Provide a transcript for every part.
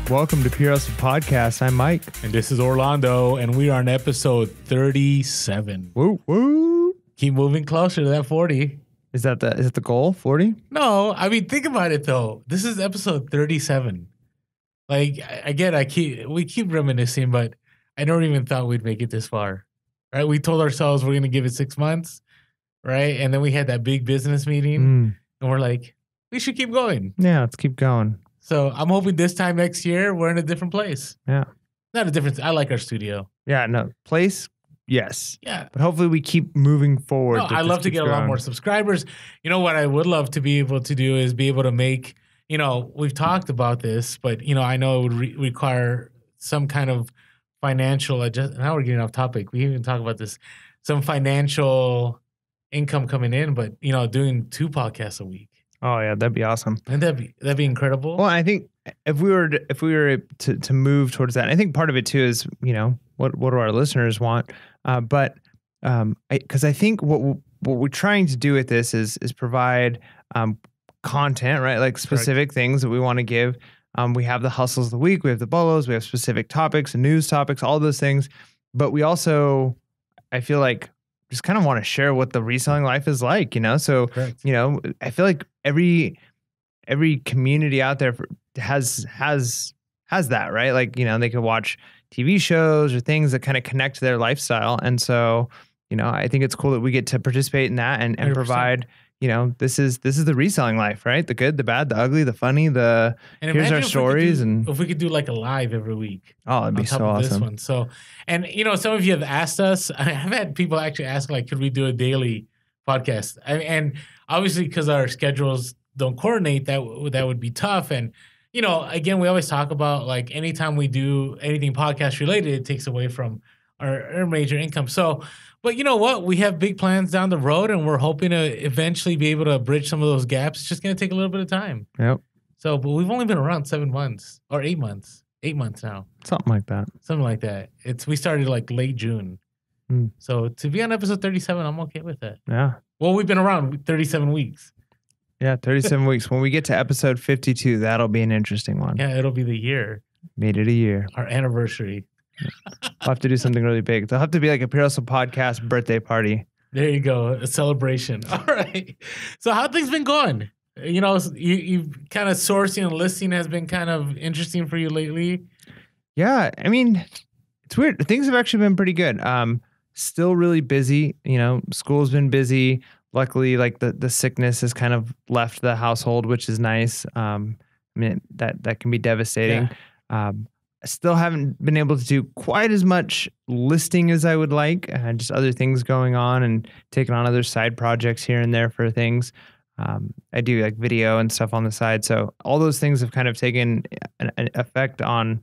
Welcome to Pure Hustle Podcast. I'm Mike. And this is Orlando, and we are on episode 37. Woo, woo. Keep moving closer to that 40. Is that the goal? 40? No, I mean, think about it, though. This is episode 37. Like, again, we keep reminiscing, but I never even thought we'd make it this far. Right? We told ourselves we're going to give it 6 months, right? And then we had that big business meeting, and we're like, we should keep going. Yeah, let's keep going. So I'm hoping this time next year, we're in a different place. Yeah. Not a different, I like our studio. Yeah, no, place, yes. Yeah. But hopefully we keep moving forward. No, I'd love to get a lot more subscribers. You know what I would love to be able to do is be able to make, we've talked about this, but, I know it would require some kind of financial adjustment. Now we're getting off topic. We even talk about this, some financial income coming in, but, doing 2 podcasts a week. Oh yeah, that'd be awesome. And that'd be incredible. Well, I think if we were to move towards that, and I think part of it too is, what do our listeners want? Because I think what we're trying to do with this is provide content, right? Like specific things that we want to give. We have the hustles of the week, we have the BOLOs, we have specific topics and news topics, all those things. But we also, I feel like, just kind of want to share what the reselling life is like, So, Correct. I feel like every community out there has that, right? Like, they could watch TV shows or things that kind of connect to their lifestyle. And so, I think it's cool that we get to participate in that and provide, this is the reselling life, right? The good, the bad, the ugly, the funny, here's our stories. And if we could do like a live every week. Oh, it'd be so awesome. This one. So, and some of you have asked us, I've had people actually ask, like, could we do a daily podcast? And obviously because our schedules don't coordinate, that would be tough. And, again, we always talk about, like, anytime we do anything podcast related, it takes away from our major income. So, but you know what? We have big plans down the road, and we're hoping to eventually be able to bridge some of those gaps. It's just going to take a little bit of time. Yep. So, but we've only been around 7 months or 8 months. 8 months now. Something like that. Something like that. We started like late June. So to be on episode 37, I'm okay with that. Yeah. Well, we've been around 37 weeks. Yeah, 37 weeks. When we get to episode 52, that'll be an interesting one. Yeah, it'll be the year. Made it a year. Our anniversary. We'll have to do something really big. There'll have to be like a Pure Hustle Podcast birthday party. There you go. A celebration. All right. So how things been going? You kind of sourcing and listing has been kind of interesting for you lately. Yeah. I mean, it's weird. Things have actually been pretty good. Still really busy. School's been busy. Luckily, like the sickness has kind of left the household, which is nice. I mean, that can be devastating. Yeah. I still haven't been able to do quite as much listing as I would like. Just other things going on and taking on other side projects here and there for things. I do like video and stuff on the side. So all those things have kind of taken an effect on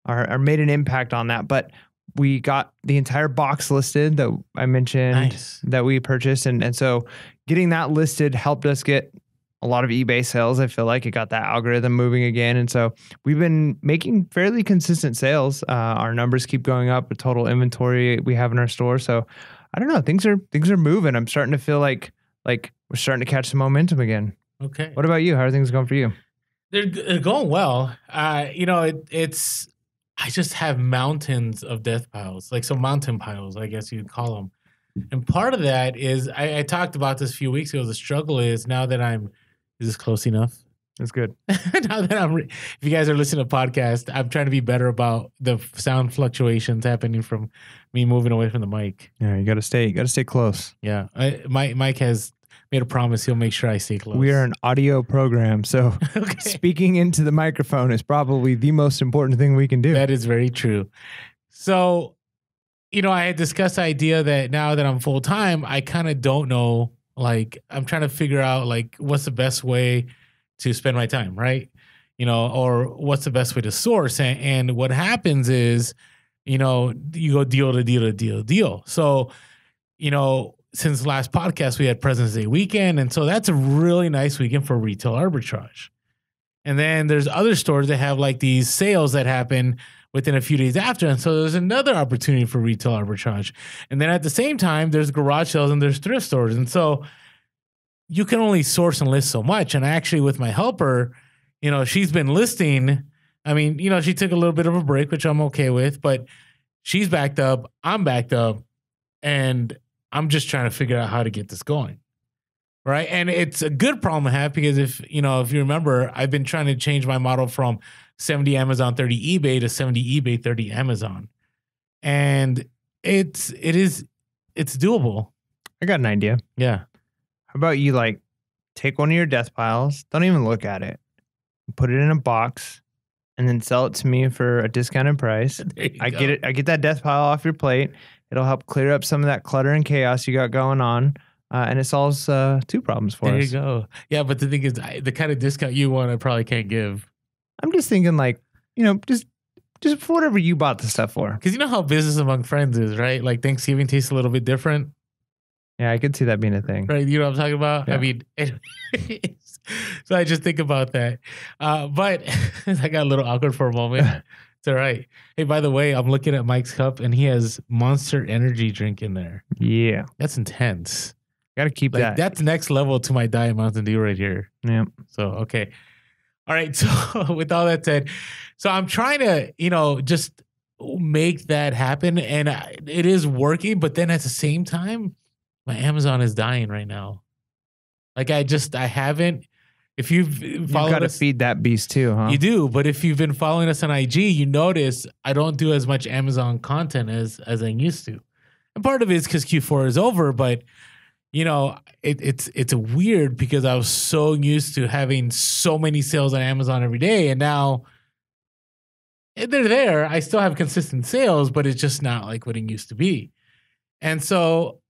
or made an impact on that. But we got the entire box listed that I mentioned that we purchased. And so getting that listed helped us get a lot of eBay sales. I feel like it got that algorithm moving again. And so we've been making fairly consistent sales. Our numbers keep going up, the total inventory we have in our store. So I don't know, things are moving. I'm starting to feel like we're starting to catch some momentum again. Okay. What about you? How are things going for you? They're going well. It's I just have mountains of death piles, like some mountain piles, I guess you'd call them. And part of that is, I talked about this a few weeks ago. The struggle is now that is this close enough? That's good. Now that if you guys are listening to podcast, I'm trying to be better about the sound fluctuations happening from me moving away from the mic. Yeah, you got to stay close. Yeah. Mike has made a promise he'll make sure I stay close. We are an audio program, so speaking into the microphone is probably the most important thing we can do. That is very true. So, I had discussed the idea that now that I'm full time, I kind of don't know, like, I'm trying to figure out, like, what's the best way to spend my time, right? Or what's the best way to source. And what happens is, you go deal to deal to deal to deal. So, since the last podcast, we had President's Day weekend. And so that's a really nice weekend for retail arbitrage. And then there's other stores that have like these sales that happen within a few days after. And so there's another opportunity for retail arbitrage. And then at the same time, there's garage sales and there's thrift stores. And so you can only source and list so much. And actually with my helper, she's been listing I mean, she took a little bit of a break, which I'm okay with, but she's backed up, I'm backed up, and I'm just trying to figure out how to get this going. Right. And it's a good problem to have because if you remember, I've been trying to change my model from 70 Amazon, 30 eBay to 70 eBay, 30 Amazon. And it's doable. I got an idea. Yeah. How about you take one of your death piles, don't even look at it, put it in a box, and then sell it to me for a discounted price. I get that death pile off your plate. It'll help clear up some of that clutter and chaos you got going on. And it solves 2 problems for us. There you go. Yeah, but the thing is, the kind of discount you want, I probably can't give. I'm just thinking just for whatever you bought the stuff for. Because you know how business among friends is, right? Like Thanksgiving tastes a little bit different. Yeah, I could see that being a thing. Right, you know what I'm talking about? Yeah. I mean, so I just think about that. But I got a little awkward for a moment. It's all right. Hey, by the way, I'm looking at Mike's cup and he has Monster Energy drink in there. Yeah. That's intense. Got to keep that. That's next level to my Diet Mountain Dew right here. Yeah. So, okay. All right. So with all that said, so I'm trying to, just make that happen. And it is working. But then at the same time, my Amazon is dying right now. Like I haven't. If you've got to feed that beast too, huh? You do. But if you've been following us on IG, you notice I don't do as much Amazon content as I used to. And part of it is because Q4 is over. But it's weird because I was so used to having so many sales on Amazon every day, and now they're there. I still have consistent sales, but it's just not like what it used to be. And so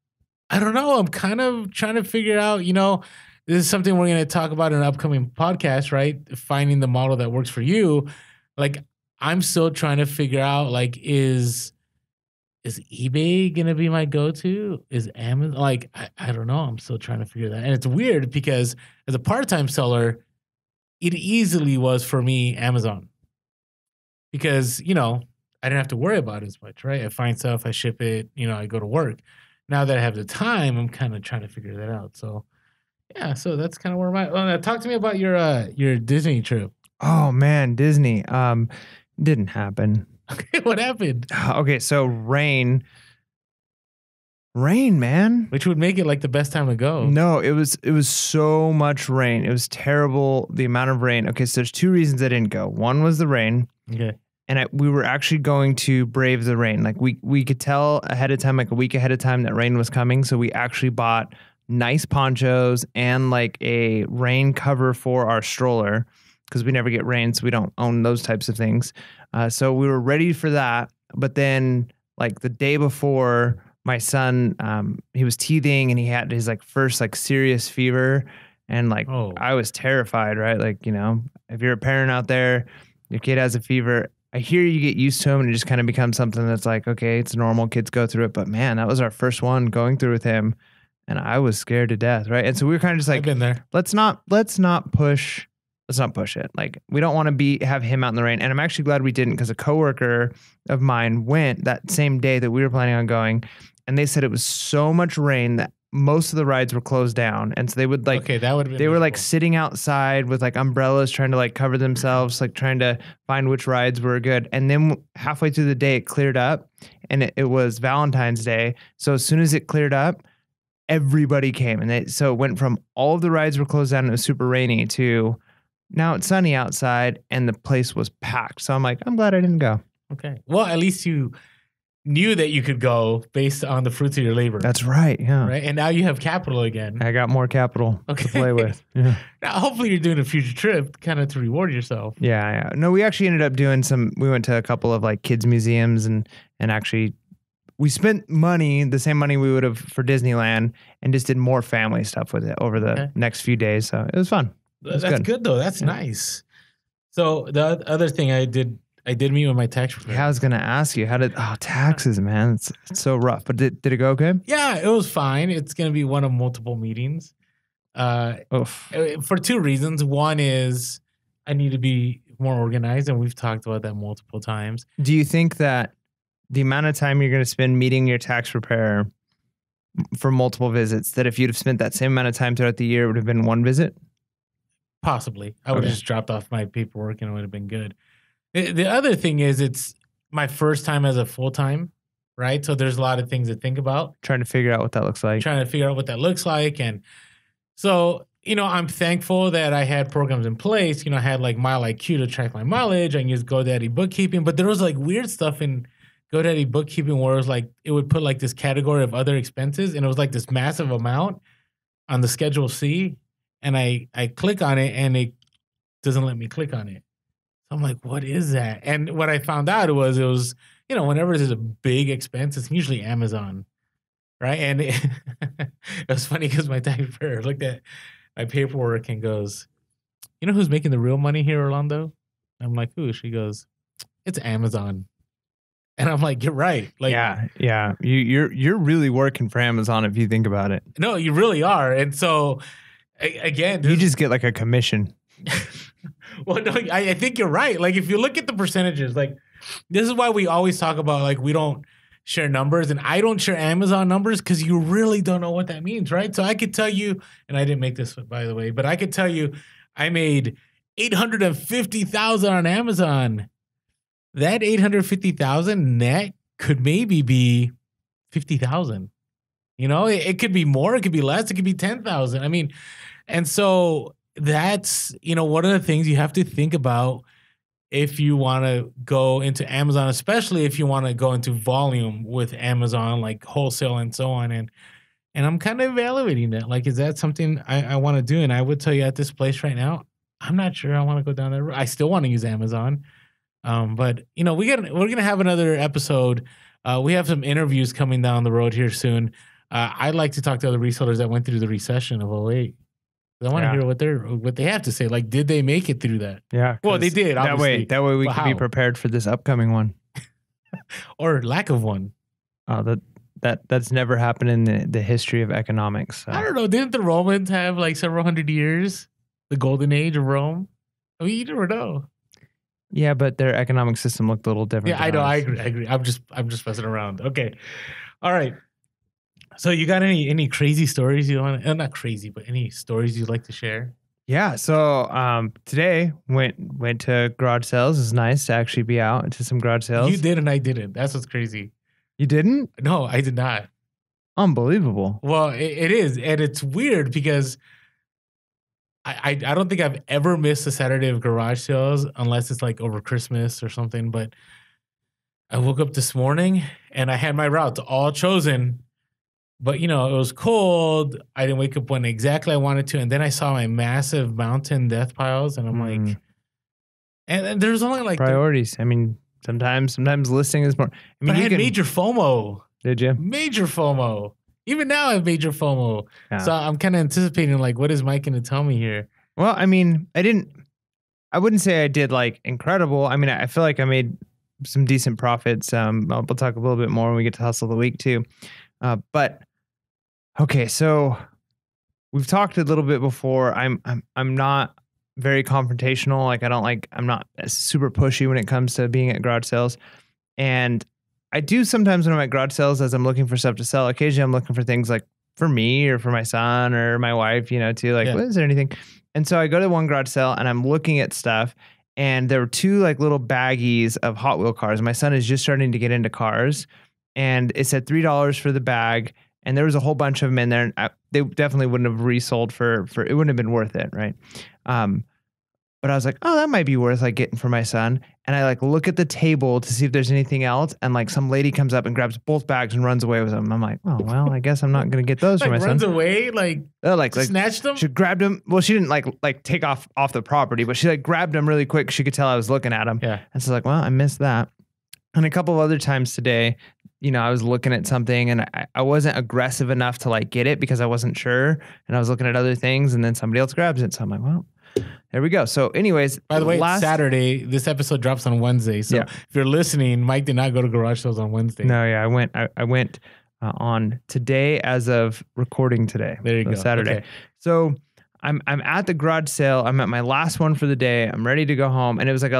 I don't know. I'm kind of trying to figure out, this is something we're going to talk about in an upcoming podcast, right? Finding the model that works for you. Like, I'm still trying to figure out, like, is eBay going to be my go-to? Is Amazon? Like, I don't know. I'm still trying to figure that. And it's weird because as a part-time seller, it easily was for me Amazon. Because, I didn't have to worry about it as much, right? I find stuff, I ship it, I go to work. Now that I have the time, I'm kind of trying to figure that out. So, yeah, so that's kind of where I'm at. Well, talk to me about your Disney trip. Oh, man, Disney. Didn't happen. Okay, what happened? Okay, so rain, man. Which would make it like the best time to go. No, it was so much rain. It was terrible, the amount of rain. Okay, so there's 2 reasons I didn't go. One was the rain. Okay. And we were actually going to brave the rain. Like we could tell ahead of time, like a week ahead of time, that rain was coming. So we actually bought nice ponchos and like a rain cover for our stroller because we never get rain, so we don't own those types of things. So we were ready for that. But then like the day before, my son, he was teething and he had his like first like serious fever. And like, I was terrified, right? Like, if you're a parent out there, your kid has a fever, I hear you get used to him and it just kind of becomes something that's like, okay, it's normal, kids go through it. But man, that was our first one going through with him. And I was scared to death, right? And so we were kind of just like, I've been there. Let's not push it. Like, we don't want to have him out in the rain. And I'm actually glad we didn't, because a coworker of mine went that same day that we were planning on going, and they said it was so much rain that most of the rides were closed down. And so they would like, that would have been they were miserable. like sitting outside with like umbrellas trying to like cover themselves, like trying to find which rides were good. And then halfway through the day, it cleared up, and it was Valentine's Day. So as soon as it cleared up, everybody came. And so it went from all of the rides were closed down and it was super rainy to now it's sunny outside and the place was packed. So I'm like, I'm glad I didn't go. Okay. Well, at least you knew that you could go based on the fruits of your labor. That's right. Yeah. Right. And now you have capital again. I got more capital to play with. Yeah. Now, hopefully you're doing a future trip kind of to reward yourself. Yeah. No, we actually ended up doing we went to a couple of like kids museums and actually we spent money, the same money we would have for Disneyland, and just did more family stuff with it over the next few days. So it was fun. That's good though. That's nice. So the other thing I did meet with my tax preparer. Yeah, I was going to ask you, taxes, man. It's so rough. But did it go okay? Yeah, it was fine. It's going to be one of multiple meetings. For 2 reasons. One is I need to be more organized, and we've talked about that multiple times. Do you think that the amount of time you're going to spend meeting your tax preparer for multiple visits, that if you'd have spent that same amount of time throughout the year, it would have been one visit? Possibly. I would have just dropped off my paperwork and it would have been good. The other thing is it's my first time as a full-time, right? So there's a lot of things to think about. Trying to figure out what that looks like. Trying to figure out what that looks like. And so, I'm thankful that I had programs in place. I had like Mile IQ to track my mileage. I can use GoDaddy bookkeeping, but there was like weird stuff in GoDaddy bookkeeping where it was like, it would put like this category of other expenses and it was like this massive amount on the Schedule C. And I click on it and it doesn't let me click on it. So I'm like, what is that? And what I found out it was, whenever there's a big expense, it's usually Amazon, right? And it was funny because my typer looked at my paperwork and goes, "You know who's making the real money here, Orlando?" I'm like, "Who?" She goes, "It's Amazon." And I'm like, "You're right." Like, yeah. You're really working for Amazon if you think about it. No, you really are. And so, again, you just get like a commission. Well, no, I think you're right. Like, if you look at the percentages, like, this is why we always talk about, like, we don't share numbers, and I don't share Amazon numbers because you really don't know what that means, right? So I could tell you, and I didn't make this, by the way, but I could tell you I made $850,000 on Amazon. That $850,000 net could maybe be $50,000. It could be more, it could be less, it could be $10,000. I mean, and so that's, one of the things you have to think about if you want to go into Amazon, especially if you want to go into volume with Amazon, like wholesale and so on. And I'm kind of evaluating that. Like, is that something I want to do? And I would tell you at this place right now, I'm not sure I want to go down that road. I still want to use Amazon. But we're going to have another episode. We have some interviews coming down the road here soon. I'd like to talk to other resellers that went through the recession of 2008. I want to hear what they have to say. Like, did they make it through that? Yeah. Well, they did. Obviously. That way we can be prepared for this upcoming one, or lack of one. That's never happened in the history of economics. So. I don't know. Didn't the Romans have like several hundred years, the golden age of Rome? I mean, you never know. Yeah, but their economic system looked a little different. Yeah, I know. I agree. I'm just messing around. Okay. All right. So you got any crazy stories you want to, not crazy, but any stories you'd like to share? Yeah. So today went to garage sales. It's nice to actually be out to some garage sales. You did and I didn't. That's what's crazy. You didn't? No, I did not. Unbelievable. Well, it is. And it's weird because I don't think I've ever missed a Saturday of garage sales unless it's like over Christmas or something. But I woke up this morning and I had my routes all chosen. But, it was cold. I didn't wake up when exactly I wanted to. And then I saw my massive mountain death piles. And I'm like, and there's only like priorities. I mean, sometimes listing is more. I mean, but I had major FOMO. Did you? Major FOMO. Even now I have major FOMO. Yeah. So I'm kind of anticipating, like, what is Mike going to tell me here? Well, I mean, I wouldn't say I did like incredible. I mean, I feel like I made some decent profits. We'll talk a little bit more when we get to Hustle of the Week too. But okay, so we've talked a little bit before. I'm not very confrontational. Like I'm not super pushy when it comes to being at garage sales. And I do sometimes when I'm at garage sales, as I'm looking for stuff to sell, occasionally I'm looking for things like for me or for my son or my wife, too. Like, is there anything? And so I go to one garage sale and I'm looking at stuff, and there were two like little baggies of Hot Wheel cars. My son is just starting to get into cars, and it said $3 for the bag. And there was a whole bunch of them in there, and they definitely wouldn't have resold for it wouldn't have been worth it, right? But I was like, oh, that might be worth like getting for my son. And I like look at the table to see if there's anything else, and like some lady comes up and grabs both bags and runs away with them. I'm like, oh well, I guess I'm not gonna get those like for my son. Runs away, like snatched them. She grabbed them. Well, she didn't like take off the property, but she like grabbed them really quick. She could tell I was looking at them. Yeah. And so like, well, I missed that. And a couple of other times today, I was looking at something and I wasn't aggressive enough to like get it because I wasn't sure. And I was looking at other things, and then somebody else grabs it. So I'm like, well, there we go. So anyways, by the way, Saturday, this episode drops on Wednesday. So if you're listening, Mike did not go to garage sales on Wednesday. No, yeah, I went on today as of recording today. There you go. Saturday. Okay. So I'm at the garage sale. I'm at my last one for the day. I'm ready to go home. And it was like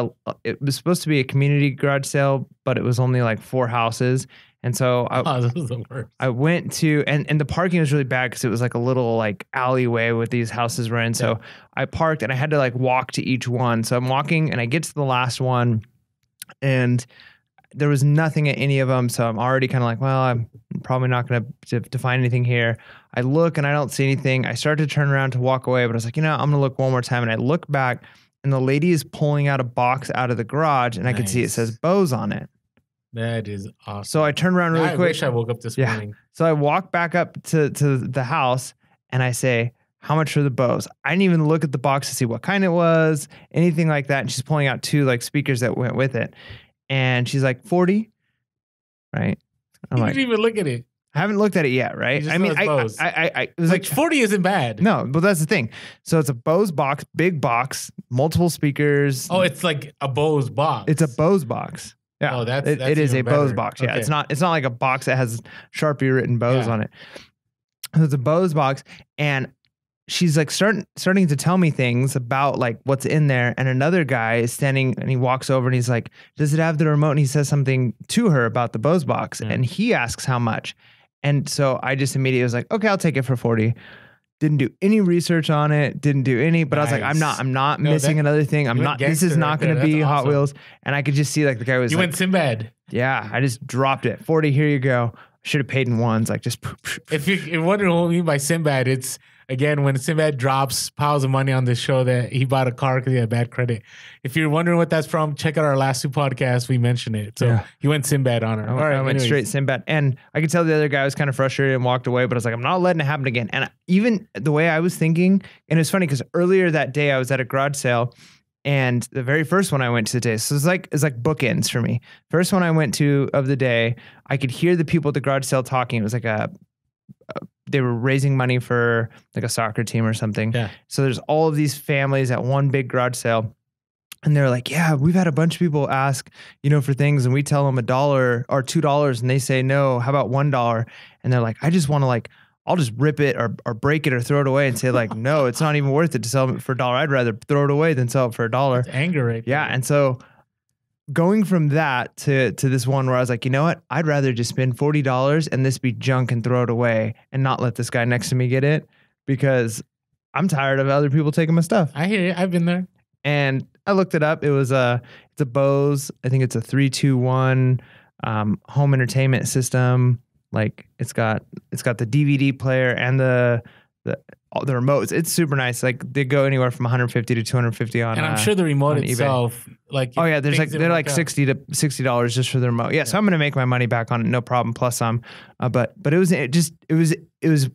it was supposed to be a community garage sale, but it was only like 4 houses. And so this is the worst. I went to, and the parking was really bad because it was like a little like alleyway with these houses were in. So I parked and I had to like walk to each one. So I'm walking and I get to the last one, and there was nothing at any of them. So I'm already kind of like, well, I'm probably not going to find anything here. I look and I don't see anything. I start to turn around to walk away, but I was like, I'm going to look one more time. And I look back and the lady is pulling out a box out of the garage and I could see it says BOLOs on it. That is awesome. So I turned around really quick. I wish I woke up this morning. So I walk back up to the house and I say, how much for the BOLOs? I didn't even look at the box to see what kind it was, anything like that. And she's pulling out 2 like speakers that went with it. And she's like, 40, right? I'm You like, didn't even look at it. I haven't looked at it yet, right? I mean, it was like 40 isn't bad. No, but that's the thing. So it's a BOLOs box, big box, multiple speakers. Oh, it's like a BOLOs box. It's a BOLOs box. Yeah. Oh, that's it is a better. BOLOs box. Yeah, Okay. it's not like a box that has Sharpie written BOLOs on it. So it's a BOLOs box, and she's like starting to tell me things about like what's in there. And another guy is standing and he walks over and he's like, does it have the remote? And he says something to her about the BOLOs box and he asks how much. And so I just immediately was like, okay, I'll take it for 40. Didn't do any research on it. Didn't do any, but I was like, I'm not missing another thing. This is not going to be Hot Wheels. And I could just see like the guy was You like, went Sinbad. yeah, I just dropped it. 40, here you go. Should have paid in ones, like just. If you're wondering what we mean by Sinbad, it's again when Sinbad drops piles of money on this show that he bought a car because he had bad credit. If you're wondering what that's from, check out our last 2 podcasts. We mentioned it. So he went Sinbad on her. I went straight Sinbad, and I could tell the other guy was kind of frustrated and walked away. But I was like, I'm not letting it happen again. And even the way I was thinking, and it's funny because earlier that day I was at a garage sale. And the very first one I went to today, so it's like bookends for me. First one I went to of the day, I could hear the people at the garage sale talking. It was like they were raising money for like a soccer team or something. Yeah. So there's all of these families at one big garage sale. And they're like, yeah, we've had a bunch of people ask, for things, and we tell them $1 or $2, and they say no. How about $1? And they're like, I just want to I'll just rip it or break it or throw it away and say like, no, it's not even worth it to sell it for $1. I'd rather throw it away than sell it for $1. That's anger right there. Yeah. And so going from that to this one where I was like, you know what? I'd rather just spend $40 and this be junk and throw it away and not let this guy next to me get it because I'm tired of other people taking my stuff. I hear you. I've been there. And I looked it up. It's a BOLOs. I think it's a 3-2-1 home entertainment system. Like it's got the DVD player and the remotes. It's super nice. Like they go anywhere from 150 to 250 on. And I'm sure the remote eBay. itself, like oh yeah, they're like $60 just for the remote. Yeah, so I'm gonna make my money back on it, no problem. Plus some, but it was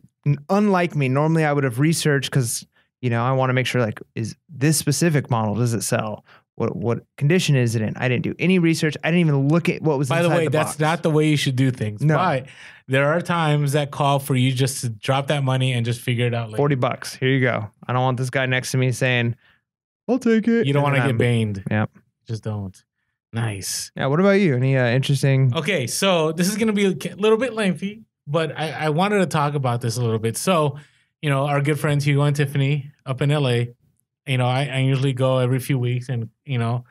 unlike me. Normally I would have researched because I want to make sure like is this specific model, does it sell? What condition is it in? I didn't do any research. I didn't even look at what was inside the box. By the way, that's not the way you should do things. No. But there are times that call for you just to drop that money and just figure it out later. $40. Here you go. I don't want this guy next to me saying, I'll take it. You don't want to get baned. Yeah. Just don't. Nice. Yeah. What about you? Any interesting? Okay. So this is going to be a little bit lengthy, but I wanted to talk about this a little bit. So, our good friends Hugo and Tiffany up in LA, I usually go every few weeks and go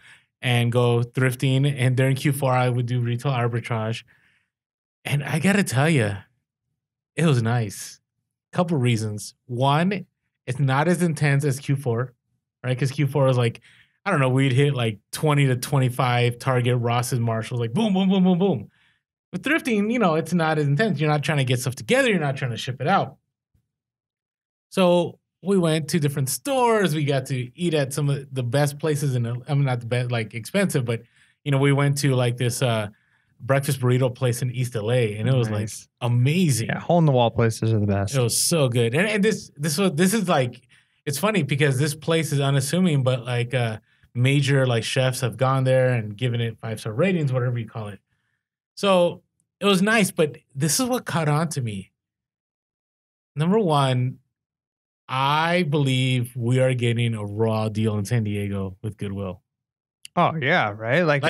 thrifting. And during Q4, I would do retail arbitrage. And I got to tell you, it was nice. Couple reasons. One, it's not as intense as Q4, right? Because Q4 was like, I don't know, we'd hit like 20 to 25 Target, Ross and Marshalls, like boom, boom, boom, boom, boom. With thrifting, it's not as intense. You're not trying to get stuff together. You're not trying to ship it out. So we went to different stores. We got to eat at some of the best places not the best, like expensive, but we went to like this breakfast burrito place in East LA, and it was like amazing. Yeah, hole in the wall places are the best. It was so good. And this is like, it's funny because this place is unassuming, but like major like chefs have gone there and given it 5-star ratings, whatever you call it. So it was nice, but this is what caught on to me. Number one, I believe we are getting a raw deal in San Diego with Goodwill. Oh yeah, right. Like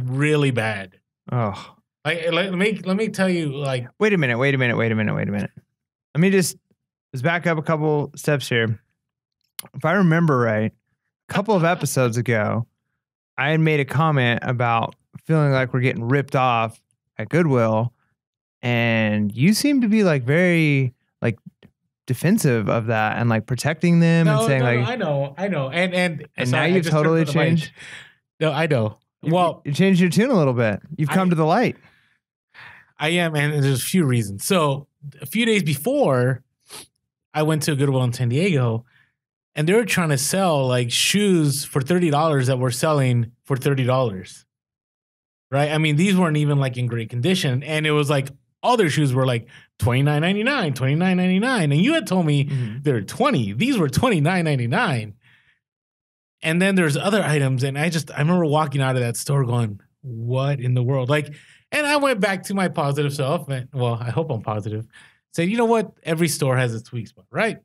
really bad. Oh, let me tell you. Like, wait a minute. Let me just let's back up a couple steps here. If I remember right, a couple of episodes ago, I had made a comment about feeling like we're getting ripped off at Goodwill, and you seem to be like very like defensive of that and like protecting them and saying like I know and now you've totally changed. No, I know. Well, you changed your tune a little bit. You've come to the light. I am, and there's a few reasons. So a few days before, I went to Goodwill in San Diego, and they were trying to sell like shoes for $30 that were selling for $30. Right? I mean, these weren't even like in great condition, and it was like all their shoes were like $29.99, $29.99, and you had told me they were $20. These were $29.99. And then there's other items, and I remember walking out of that store going, "What in the world?" Like, and I went back to my positive self, and well, I hope I'm positive. Said, you know what? Every store has its sweet spot, right?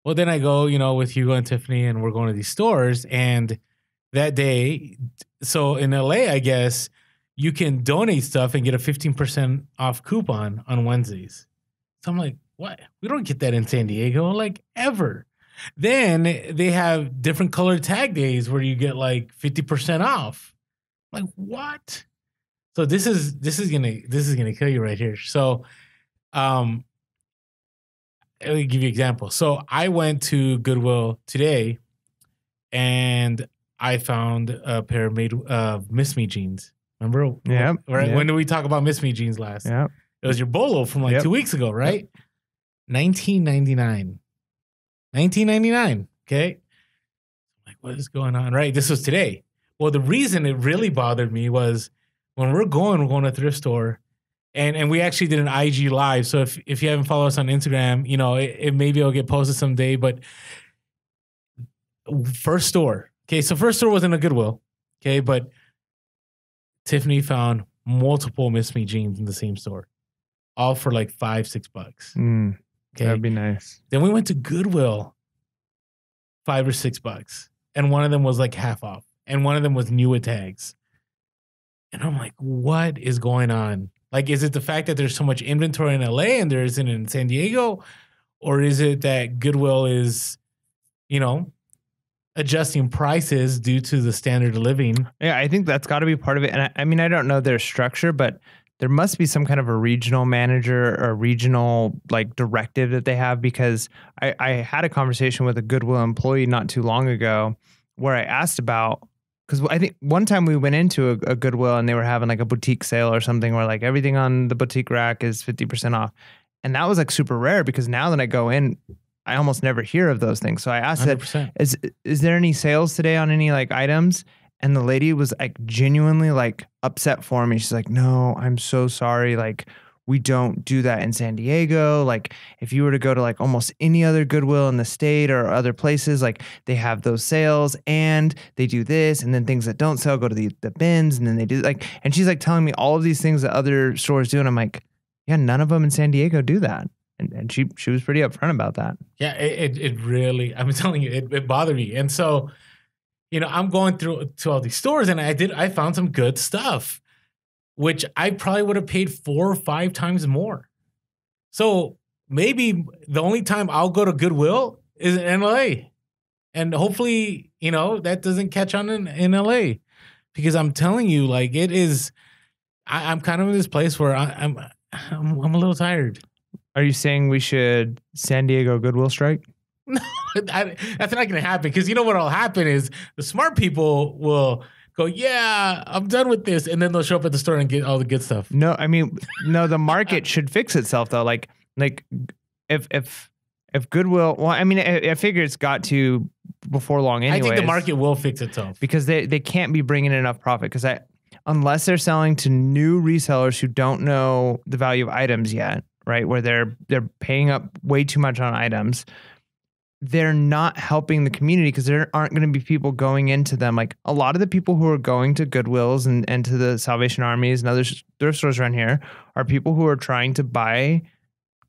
Well, then I go, with Hugo and Tiffany, and we're going to these stores, and that day, so in LA, I guess you can donate stuff and get a 15% off coupon on Wednesdays. So I'm like, what? We don't get that in San Diego, like ever. Then they have different colored tag days where you get like 50% off. I'm like, what? So this is gonna kill you right here. So, let me give you an example. So I went to Goodwill today, and I found a pair of Miss Me jeans. Remember? Yeah. Right. When did we talk about Miss Me jeans last? Yeah. It was your Bolo from like 2 weeks ago, right? $19.99. $19.99. Okay. I'm like, what is going on? Right. This was today. Well, the reason it really bothered me was when we're going to a thrift store, and we actually did an IG live. So if you haven't followed us on Instagram, it maybe it'll get posted someday. But first store. Okay. So first store wasn't a Goodwill. Okay. But Tiffany found multiple Miss Me jeans in the same store, all for like $5-6. Okay. That'd be nice. Then we went to Goodwill, $5 or $6. And one of them was like half off. And one of them was new with tags. And I'm like, what is going on? Like, is it the fact that there's so much inventory in LA and there isn't in San Diego? Or is it that Goodwill is, adjusting prices due to the standard of living? Yeah, I think that's got to be part of it. And I mean, I don't know their structure, but there must be some kind of a regional manager or regional like directive that they have, because I had a conversation with a Goodwill employee not too long ago where I asked about, because I think one time we went into a Goodwill and they were having like a boutique sale or something where like everything on the boutique rack is 50% off. And that was like super rare, because now that I go in, I almost never hear of those things. So I asked, is there any sales today on any like items? And the lady was like genuinely like upset for me. She's like, no, I'm so sorry. Like, we don't do that in San Diego. Like, if you were to go to like almost any other Goodwill in the state or other places, like they have those sales and they do this, and then things that don't sell go to the bins, and then they do like, and she's like telling me all of these things that other stores do. And I'm like, yeah, none of them in San Diego do that. And she was pretty upfront about that. Yeah, it really, I'm telling you, it bothered me. And so, I'm going through to all these stores, and I found some good stuff, which I probably would have paid 4 or 5 times more. So maybe the only time I'll go to Goodwill is in LA. And hopefully, that doesn't catch on in LA, because I'm telling you, like, it is, I'm kind of in this place where I'm a little tired. Are you saying we should San Diego Goodwill strike? No, that's not going to happen, because what'll happen is the smart people will go, yeah, I'm done with this, and then they'll show up at the store and get all the good stuff. No, I mean, no, the market should fix itself though. Like if Goodwill, well, I mean, I figure it's got to before long anyways. I think the market will fix itself, because they can't be bringing in enough profit, because unless they're selling to new resellers who don't know the value of items yet, right? Where they're paying up way too much on items. They're not helping the community, because there aren't going to be people going into them. Like, a lot of the people who are going to Goodwills and to the Salvation Armies and other thrift stores around here are people who are trying to buy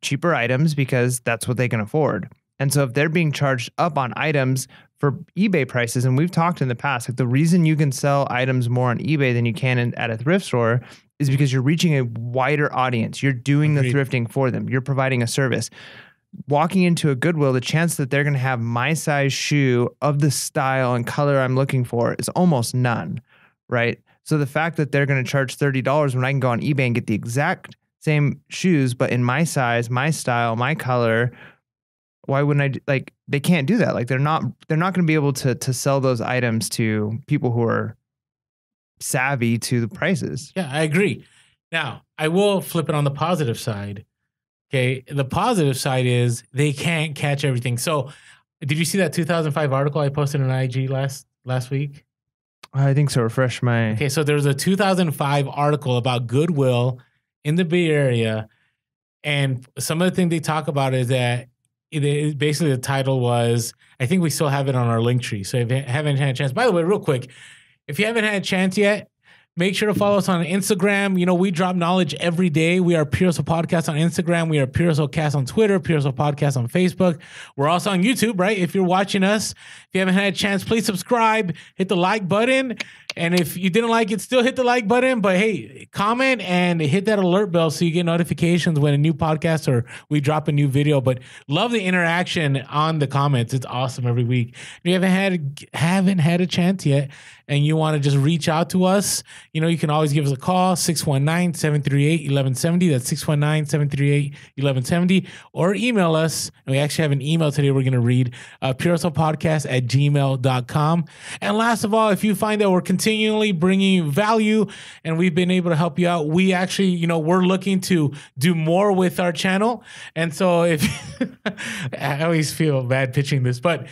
cheaper items because that's what they can afford. And so if they're being charged up on items for eBay prices, and we've talked in the past, like the reason you can sell items more on eBay than you can at a thrift store is because you're reaching a wider audience. You're doing the thrifting for them. You're providing a service. Walking into a Goodwill, the chance that they're going to have my size shoe of the style and color I'm looking for is almost none, right? So the fact that they're going to charge $30 when I can go on eBay and get the exact same shoes, but in my size, my style, my color, why wouldn't I like, they can't do that. Like, they're not going to be able to sell those items to people who are savvy to the prices. Yeah, I agree. Now, I will flip it on the positive side. Okay. The positive side is they can't catch everything. So, did you see that 2005 article I posted on IG last week? I think so. Refresh my. Okay, so there's a 2005 article about Goodwill in the Bay Area, and some of the things they talk about is that basically the title was, I think we still have it on our link tree. So if you haven't had a chance, by the way, real quick, if you haven't had a chance yet, make sure to follow us on Instagram. You know, we drop knowledge every day. We are Pure Hustle Podcast on Instagram. We are Pure Hustle Cast on Twitter, Pure Hustle Podcast on Facebook. We're also on YouTube, right? If you're watching us, if you haven't had a chance, please subscribe, hit the like button. And if you didn't like it, still hit the like button. But hey, comment and hit that alert bell so you get notifications when a new podcast or we drop a new video. But love the interaction on the comments. It's awesome every week. If you haven't had a chance yet and you want to just reach out to us, you know, you can always give us a call, 619-738-1170. That's 619-738-1170. Or email us. And we actually have an email today we're going to read, purehustlepodcast@gmail.com. And last of all, if you find that we're continually bringing you value and we've been able to help you out, we actually, you know, we're looking to do more with our channel. And so if I always feel bad pitching this, but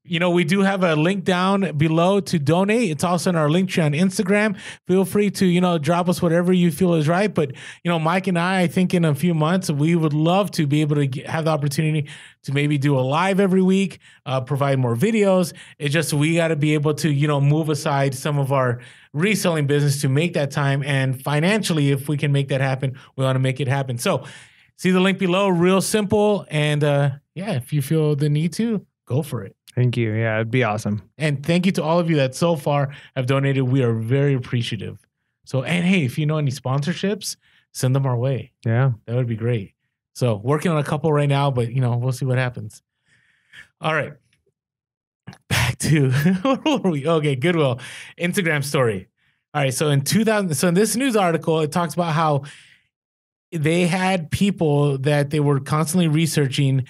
you know, we do have a link down below to donate. It's also in our link tree on Instagram. Feel free to, you know, drop us whatever you feel is right. But, you know, Mike and I think in a few months, we would love to be able to have the opportunity to maybe do a live every week, provide more videos. It's just we got to be able to, you know, move aside some of our reselling business to make that time. And financially, if we can make that happen, we want to make it happen. So see the link below, real simple. And yeah, if you feel the need to, go for it. Thank you. Yeah, it'd be awesome. And thank you to all of you that so far have donated. We are very appreciative. So, and hey, if you know any sponsorships, send them our way. Yeah. That would be great. So working on a couple right now, but you know, we'll see what happens. All right. Back to, where were we? Okay, Goodwill. Instagram story. All right. So in this news article, it talks about how they had people that they were constantly researching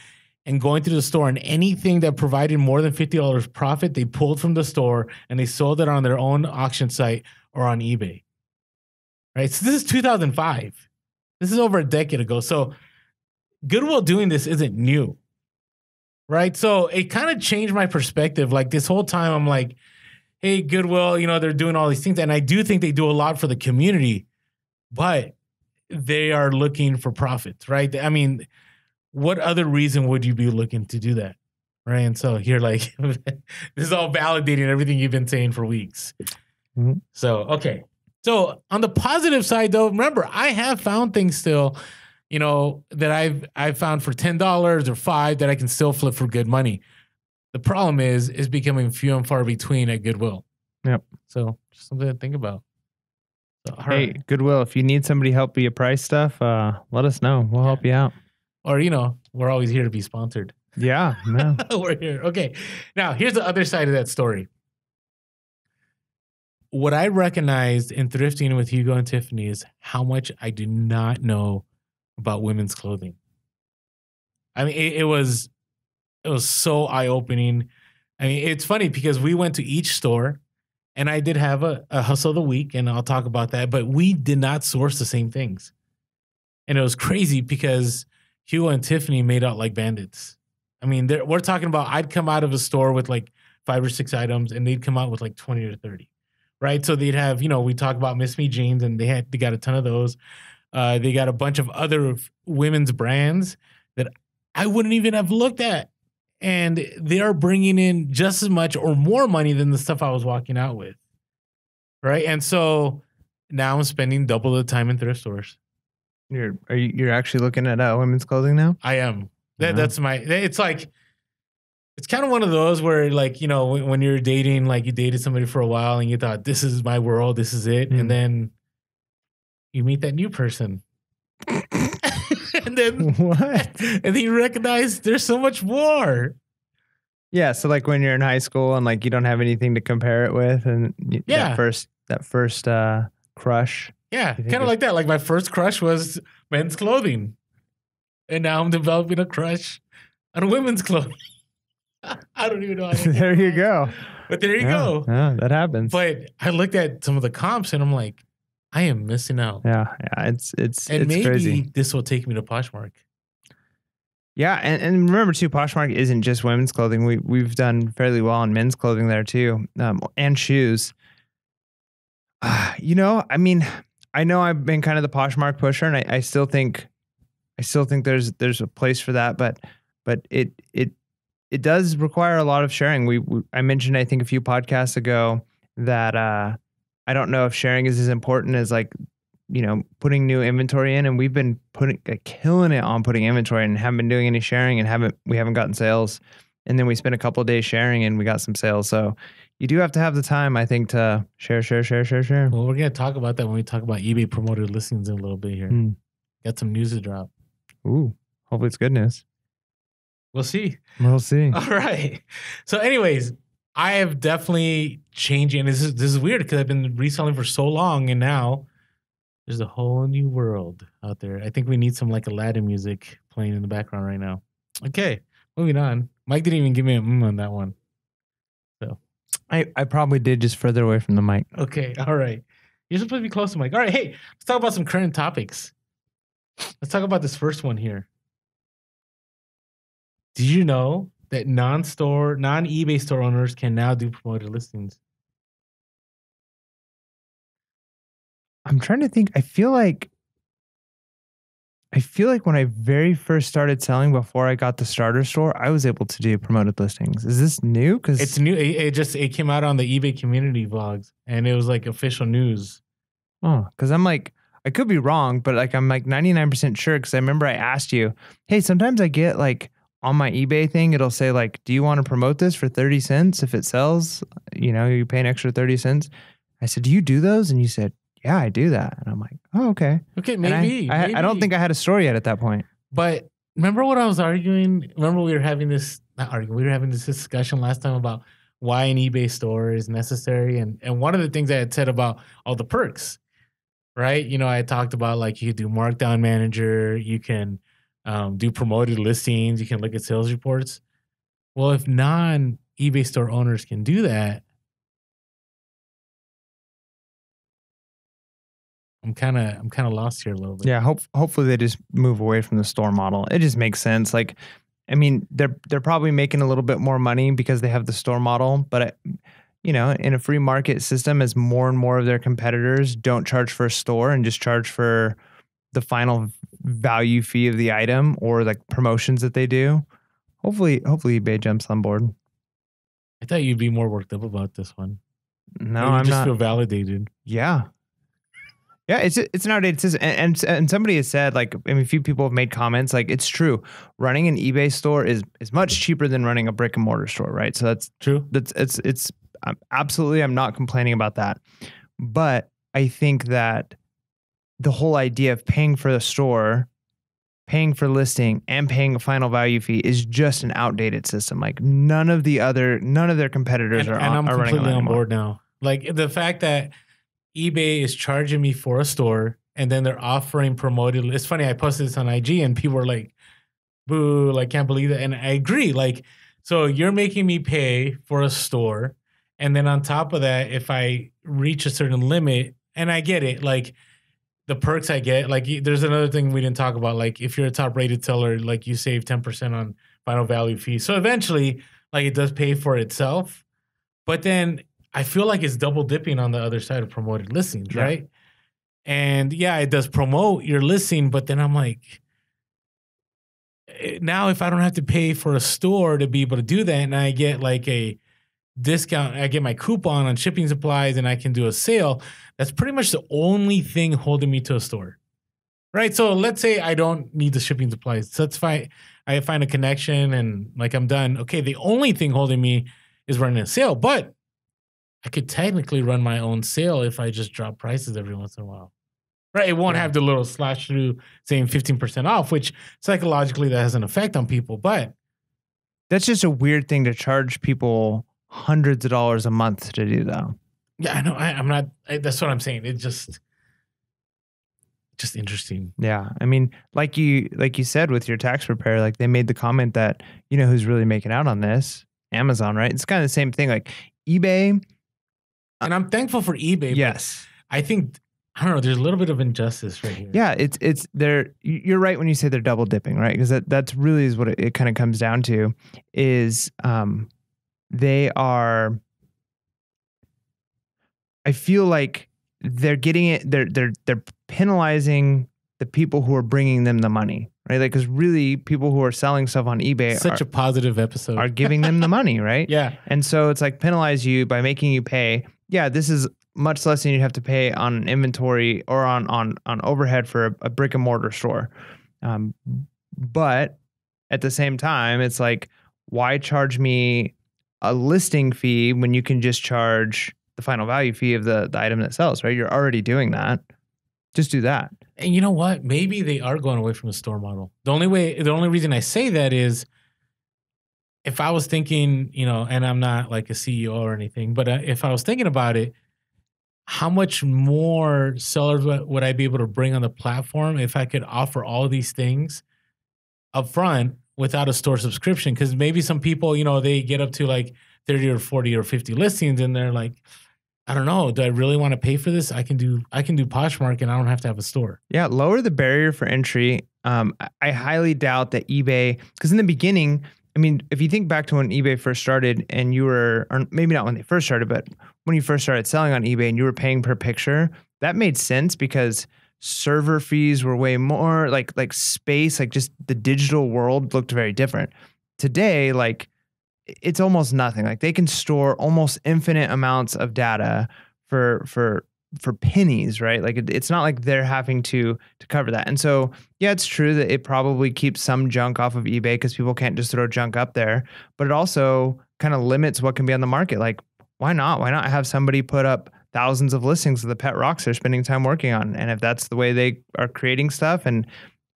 and going through the store, and anything that provided more than $50 profit, they pulled from the store and they sold it on their own auction site or on eBay. Right? So this is 2005. This is over a decade ago. So Goodwill doing this isn't new. Right? So it kind of changed my perspective. Like this whole time, I'm like, hey, Goodwill, you know, they're doing all these things. And I do think they do a lot for the community, but they are looking for profits, right? I mean, what other reason would you be looking to do that? Right. And so you're like, this is all validating everything you've been saying for weeks. Mm-hmm. So, okay. So on the positive side, though, remember, I have found things still, you know, that I've found for $10 or $5 that I can still flip for good money. The problem is becoming few and far between at Goodwill. Yep. So just something to think about. So, hey, right. Goodwill, if you need somebody to help you price stuff, let us know. We'll help you out. Or, you know, we're always here to be sponsored. Yeah, no. We're here. Okay. Now, here's the other side of that story. What I recognized in thrifting with Hugo and Tiffany is how much I do not know about women's clothing. I mean, it was so eye-opening. I mean, it's funny because we went to each store and I did have a hustle of the week, and I'll talk about that, but we did not source the same things. And it was crazy because Hugo and Tiffany made out like bandits. I mean, we're talking about, I'd come out of a store with like 5 or 6 items and they'd come out with like 20 or 30, right? So they'd have, you know, we talk about Miss Me jeans and they got a ton of those. They got a bunch of other women's brands that I wouldn't even have looked at. And they are bringing in just as much or more money than the stuff I was walking out with, right? And so now I'm spending double the time in thrift stores. You're actually looking at women's clothing now? I am. That's it's like, it's kind of one of those where, like, you know, when you're dating, like you dated somebody for a while and you thought, this is my world, this is it. And then you meet that new person. And then what? And then you recognize there's so much more. Yeah. So like when you're in high school and like you don't have anything to compare it with, and that first crush. Yeah, kind of like that. Like my first crush was men's clothing. And now I'm developing a crush on women's clothing. I don't even know. There you go. But there you go. Yeah, that happens. But I looked at some of the comps and I'm like, I am missing out. Yeah, it's Maybe crazy. this will take me to Poshmark. Yeah, and remember too, Poshmark isn't just women's clothing. We've done fairly well in men's clothing there too, and shoes. I mean, I know I've been kind of the Poshmark pusher, and I still think there's a place for that, but it does require a lot of sharing. I mentioned, I think, a few podcasts ago that I don't know if sharing is as important as like, putting new inventory in, and we've been killing it on putting inventory and haven't been doing any sharing and we haven't gotten sales. And then we spent a couple of days sharing and we got some sales. So you do have to have the time, I think, to share. Well, we're going to talk about that when we talk about eBay promoted listings in a little bit here. Got some news to drop. Ooh, hopefully it's good news. We'll see. We'll see. All right. So anyways, I have definitely changed. And this is weird because I've been reselling for so long, and now there's a whole new world out there. I think we need some like Aladdin music playing in the background right now. Okay, moving on. Mike didn't even give me a on that one. So I probably did, just further away from the mic. Okay, all right. You're supposed to be close to Mike. All right, hey, let's talk about some current topics. Let's talk about this first one here. Did you know that non-eBay store owners can now do promoted listings? I'm trying to think. I feel like when I very first started selling, before I got the starter store, I was able to do promoted listings. Is this new? Because it's new. It came out on the eBay community vlogs, and it was like official news. Oh, because I'm like, I could be wrong, but like I'm like 99% sure, because I remember I asked you, hey, sometimes I get like on my eBay thing, it'll say like, do you want to promote this for 30 cents? If it sells, you pay an extra 30 cents. I said, do you do those? And you said, yeah, I do that. And I'm like, oh, okay. Okay, maybe. I don't think I had a store yet at that point. But remember what I was arguing? Remember we were having this, not arguing, we were having this discussion last time about why an eBay store is necessary. And one of the things I had said about all the perks, right? I talked about like you could do markdown manager, you can do promoted listings, you can look at sales reports. Well, if non-eBay store owners can do that, I'm kind of lost here a little bit. Yeah, hopefully they just move away from the store model. It just makes sense. Like, I mean, they're probably making a little bit more money because they have the store model, but in a free market system, as more and more of their competitors don't charge for a store and just charge for the final value fee of the item or like promotions that they do, hopefully eBay jumps on board. I thought you'd be more worked up about this one. No, I'm not. Just feel validated. Yeah. Yeah, it's an outdated system, and somebody has said, like, I mean, a few people have made comments, like, it's true. Running an eBay store is much cheaper than running a brick and mortar store, right? So that's true. It's absolutely, I'm not complaining about that, but I think that the whole idea of paying for the store, paying for listing, and paying a final value fee is just an outdated system. Like none of their competitors are running completely on anymore. board now. Like the fact that eBay is charging me for a store and then they're offering promoted. It's funny. I posted this on IG and people were like, boo, like, can't believe that. And I agree. Like, so you're making me pay for a store. And then on top of that, if I reach a certain limit, and I get it, like the perks I get, like there's another thing we didn't talk about. Like if you're a top rated seller, like you save 10% on final value fee. So eventually, like it does pay for itself. But then I feel like it's double dipping on the other side of promoted listings, right? And yeah, it does promote your listing, but then I'm like, now if I don't have to pay for a store to be able to do that, and I get like a discount, I get my coupon on shipping supplies and I can do a sale, that's pretty much the only thing holding me to a store, right? So let's say I don't need the shipping supplies. So that's fine. I find a connection and like I'm done. Okay, the only thing holding me is running a sale, but I could technically run my own sale if I just drop prices every once in a while, right? It won't have the little slash through saying 15% off, which psychologically that has an effect on people, but that's just a weird thing to charge people hundreds of dollars a month to do, though. Yeah, I know. I'm not. That's what I'm saying. It's just interesting. Yeah, I mean, like you said with your tax preparer, like they made the comment that who's really making out on this? Amazon, right? It's kind of the same thing. Like eBay. And I'm thankful for eBay. Yes. But I think, I don't know, there's a little bit of injustice right here. Yeah, it's you're right when you say they're double dipping, right? Because that's really is what it kind of comes down to is they are, I feel like they're getting it, they're penalizing the people who are bringing them the money, right? Like, because really people who are selling stuff on eBay Such a positive episode. are giving them the money, right? Yeah. And so it's like penalize you by making you pay. Yeah, this is much less than you'd have to pay on inventory or on overhead for a brick and mortar store. But at the same time, it's like, why charge me a listing fee when you can just charge the final value fee of the item that sells, right? You're already doing that. Just do that. And you know what? Maybe they are going away from the store model. The only reason I say that is if I was thinking, and I'm not like a CEO or anything, but if I was thinking about it, how much more sellers would I be able to bring on the platform if I could offer all these things up front without a store subscription? Because maybe some people, they get up to like 30 or 40 or 50 listings and they're like, I don't know, do I really want to pay for this? I can do Poshmark and I don't have to have a store. Yeah, lower the barrier for entry. I highly doubt that eBay, because in the beginning, I mean, if you think back to when eBay first started and you were, or maybe not when they first started, but when you first started selling on eBay and you were paying per picture, that made sense because server fees were way more, like space, like just the digital world looked very different. Today, like it's almost nothing. Like they can store almost infinite amounts of data for pennies, right? Like it's not like they're having to cover that. And so, yeah, it's true that it probably keeps some junk off of eBay because people can't just throw junk up there, but it also kind of limits what can be on the market. Like, why not? Why not have somebody put up thousands of listings of the pet rocks they're spending time working on? And if that's the way they are creating stuff, and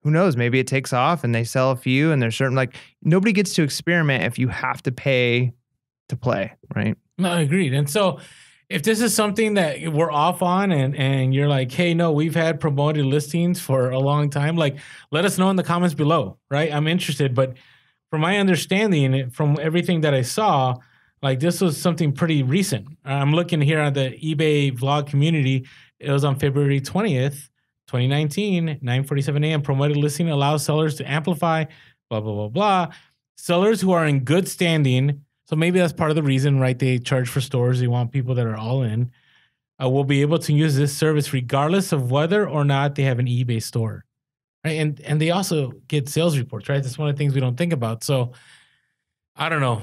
who knows, maybe it takes off and they sell a few and there's certain, like, nobody gets to experiment if you have to pay to play, right? No, agreed. And so if this is something that we're off on and you're like, hey, no, we've had promoted listings for a long time, like let us know in the comments below, right? I'm interested. But from my understanding, from everything that I saw, like this was something pretty recent. I'm looking here at the eBay vlog community. It was on February 20th, 2019, 9:47 a.m. Promoted listing allows sellers to amplify, blah, blah, blah, blah. Sellers who are in good standing, so maybe that's part of the reason, right? They charge for stores. They want people that are all in. Will be able to use this service regardless of whether or not they have an eBay store, right? And they also get sales reports, right? That's one of the things we don't think about. So I don't know.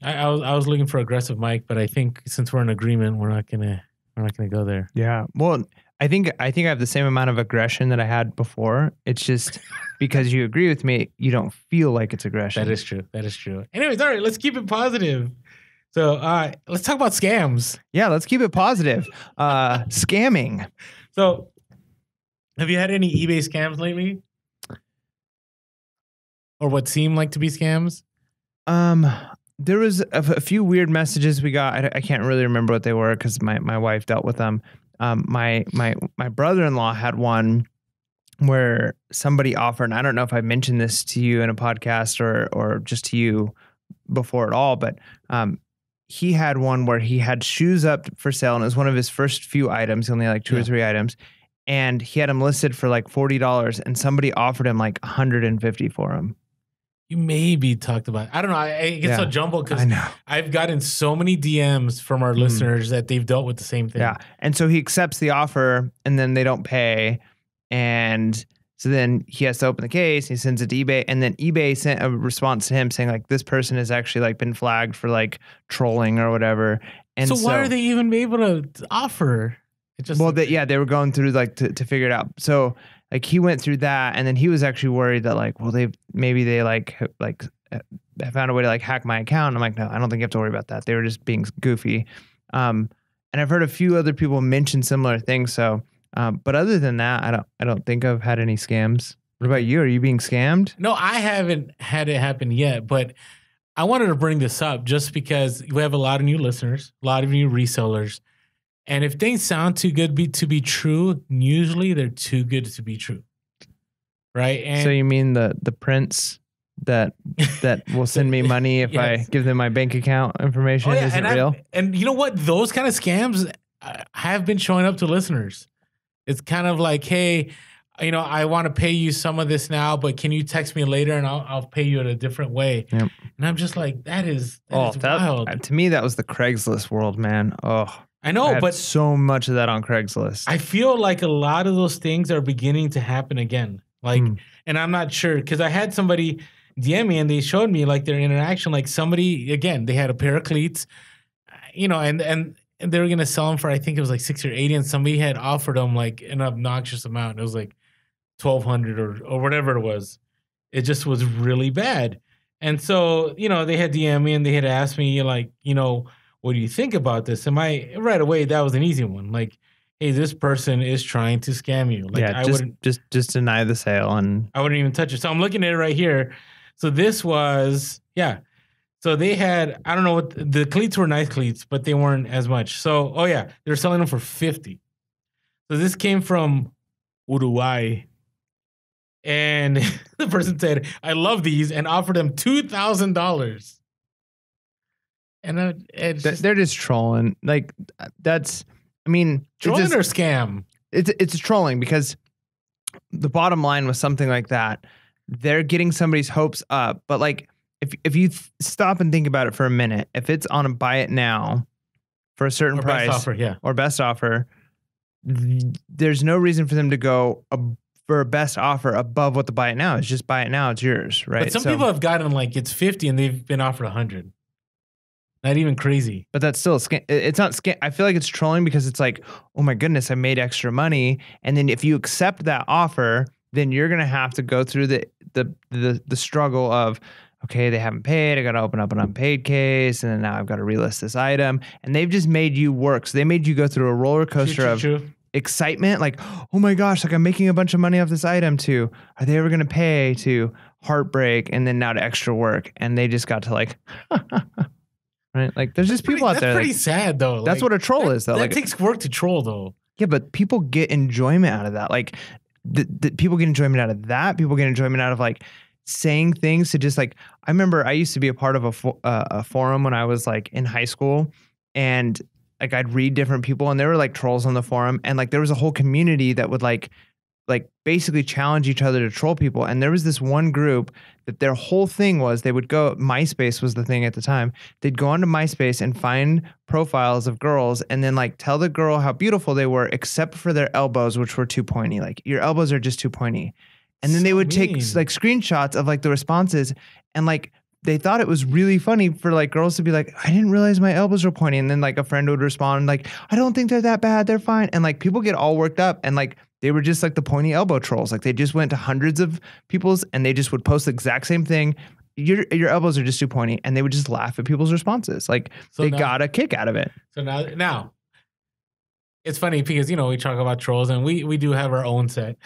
I was looking for aggressive Mike, but I think since we're in agreement, we're not gonna go there. Yeah. Well, I think I have the same amount of aggression that I had before. It's just because you agree with me, you don't feel like it's aggression. That is true. Anyways, all right, let's keep it positive. So let's talk about scams. Yeah, let's keep it positive. Scamming. So have you had any eBay scams lately? Or what seemed like to be scams? There was a few weird messages we got. I can't really remember what they were because my wife dealt with them. My brother-in-law had one where somebody offered, and I don't know if I mentioned this to you in a podcast or just to you before at all, but he had one where he had shoes up for sale, and it was one of his first few items, only like two or three items, and he had them listed for like $40, and somebody offered him like $150 for them. You maybe talked about it. I don't know. I get so jumbled because I've gotten so many DMs from our listeners that they've dealt with the same thing. Yeah. And so he accepts the offer and then they don't pay. And so then he has to open the case. He sends it to eBay. And then eBay sent a response to him saying like, this person has actually like been flagged for like trolling or whatever. And so why are they even able to offer? It just they were going through like to figure it out. So like he went through that, and then he was actually worried that like, well, they found a way to like hack my account. I'm like, no, I don't think you have to worry about that. They were just being goofy. And I've heard a few other people mention similar things. So, but other than that, I don't think I've had any scams. What about you? Are you being scammed? No, I haven't had it happen yet, but I wanted to bring this up just because we have a lot of new listeners, a lot of new resellers. And if things sound too good to be true, usually they're too good to be true, right? And so you mean the prince that will send me money if I Yes. give them my bank account information? Is it real? And you know what? Those kind of scams have been showing up to listeners. It's kind of like, hey, you know, I want to pay you some of this now, but can you text me later and I'll pay you in a different way? Yep. And I'm just like, that is wild. To me, that was the Craigslist world, man. Oh, I know, but so much of that on Craigslist. I feel like a lot of those things are beginning to happen again. Like, and I'm not sure because I had somebody DM me and they showed me like their interaction. Like somebody, again, they had a pair of cleats, you know, and they were gonna sell them for, I think it was like 60 or 80, and somebody had offered them like an obnoxious amount. It was like 1,200 or whatever it was. It just was really bad. And so, you know, they had DM me and they had asked me like, you know, what do you think about this? And right away, that was an easy one. Like, hey, this person is trying to scam you. Like, yeah, just deny the sale, and I wouldn't even touch it. So I'm looking at it right here. So this was, yeah. So they had, I don't know what, the cleats were nice cleats, but they weren't as much. So, oh yeah, they're selling them for 50. So this came from Uruguay. And the person said, I love these, and offered them $2,000. And they're just trolling. Like, that's, I mean, trolling or scam? It's trolling, because the bottom line was something like that. They're getting somebody's hopes up, but like, if you stop and think about it for a minute, if it's on a buy it now for a certain price, best offer, or best offer, there's no reason for them to go for a best offer above what the buy it now is. Just buy it now, it's yours, right? But some people have gotten like it's 50 and they've been offered 100. Not even crazy. But that's still a scam. It's not scam. I feel like it's trolling because it's like, oh my goodness, I made extra money. And then if you accept that offer, then you're gonna have to go through the struggle of, okay, they haven't paid, I gotta open up an unpaid case, and then now I've got to relist this item. And they've just made you work. So they made you go through a roller coaster of excitement, like, oh my gosh, like I'm making a bunch of money off this item, to are they ever gonna pay, to heartbreak, and then now to extra work. And they just got to like right? Like there's just people out there. That's pretty like, sad though. That's what a troll is though. That like, takes work to troll though. Yeah, but people get enjoyment out of that. Like the people get enjoyment out of that. People get enjoyment out of like saying things to just like, I remember I used to be a part of a forum when I was like in high school, and like I'd read different people, and there were like trolls on the forum, and like there was a whole community that would like basically challenge each other to troll people. And there was this one group that their whole thing was they would go, MySpace was the thing at the time. They'd go onto MySpace and find profiles of girls and then like tell the girl how beautiful they were, except for their elbows, which were too pointy. Like your elbows are just too pointy. And then they would take like screenshots of like the responses, and like they thought it was really funny for like girls to be like, I didn't realize my elbows were pointy. And then like a friend would respond like, I don't think they're that bad, they're fine. And like people get all worked up, and like they were just like the pointy elbow trolls. Like they just went to hundreds of people's and they just would post the exact same thing. Your elbows are just too pointy, and they would just laugh at people's responses. Like they got a kick out of it. So now it's funny because, you know, we talk about trolls and we do have our own set.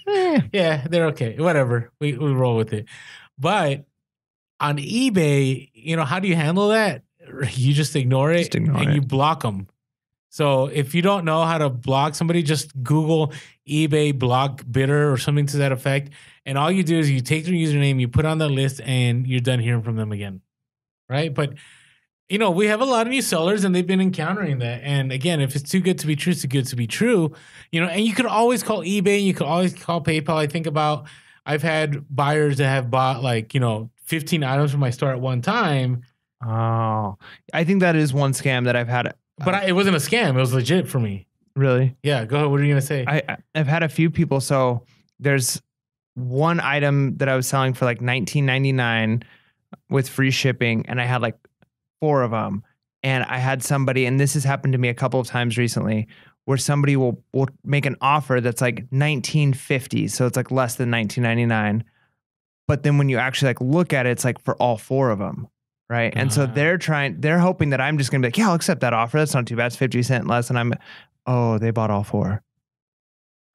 Yeah, they're okay. Whatever. We roll with it. But on eBay, you know, how do you handle that? You just ignore it and you block them. So if you don't know how to block somebody, just Google eBay block bidder or something to that effect. And all you do is you take their username, you put on the list, and you're done hearing from them again. Right? But, you know, we have a lot of new sellers and they've been encountering that. And again, if it's too good to be true, it's too good to be true. You know, and you could always call eBay, you could always call PayPal. I think about, I've had buyers that have bought like, you know, 15 items from my store at one time. Oh, I think that is one scam that I've had. But it wasn't a scam. It was legit for me. Really? Yeah. Go ahead. What are you going to say? I've had a few people. So there's one item that I was selling for like $19.99 with free shipping, and I had like 4 of them. And I had somebody, and this has happened to me a couple of times recently, where somebody will make an offer that's like $19.50. So it's like less than $19.99. But then when you actually like look at it, it's like for all 4 of them. Right. And so they're hoping that I'm just going to be like, yeah, I'll accept that offer. That's not too bad. It's 50 cents less. And they bought all 4.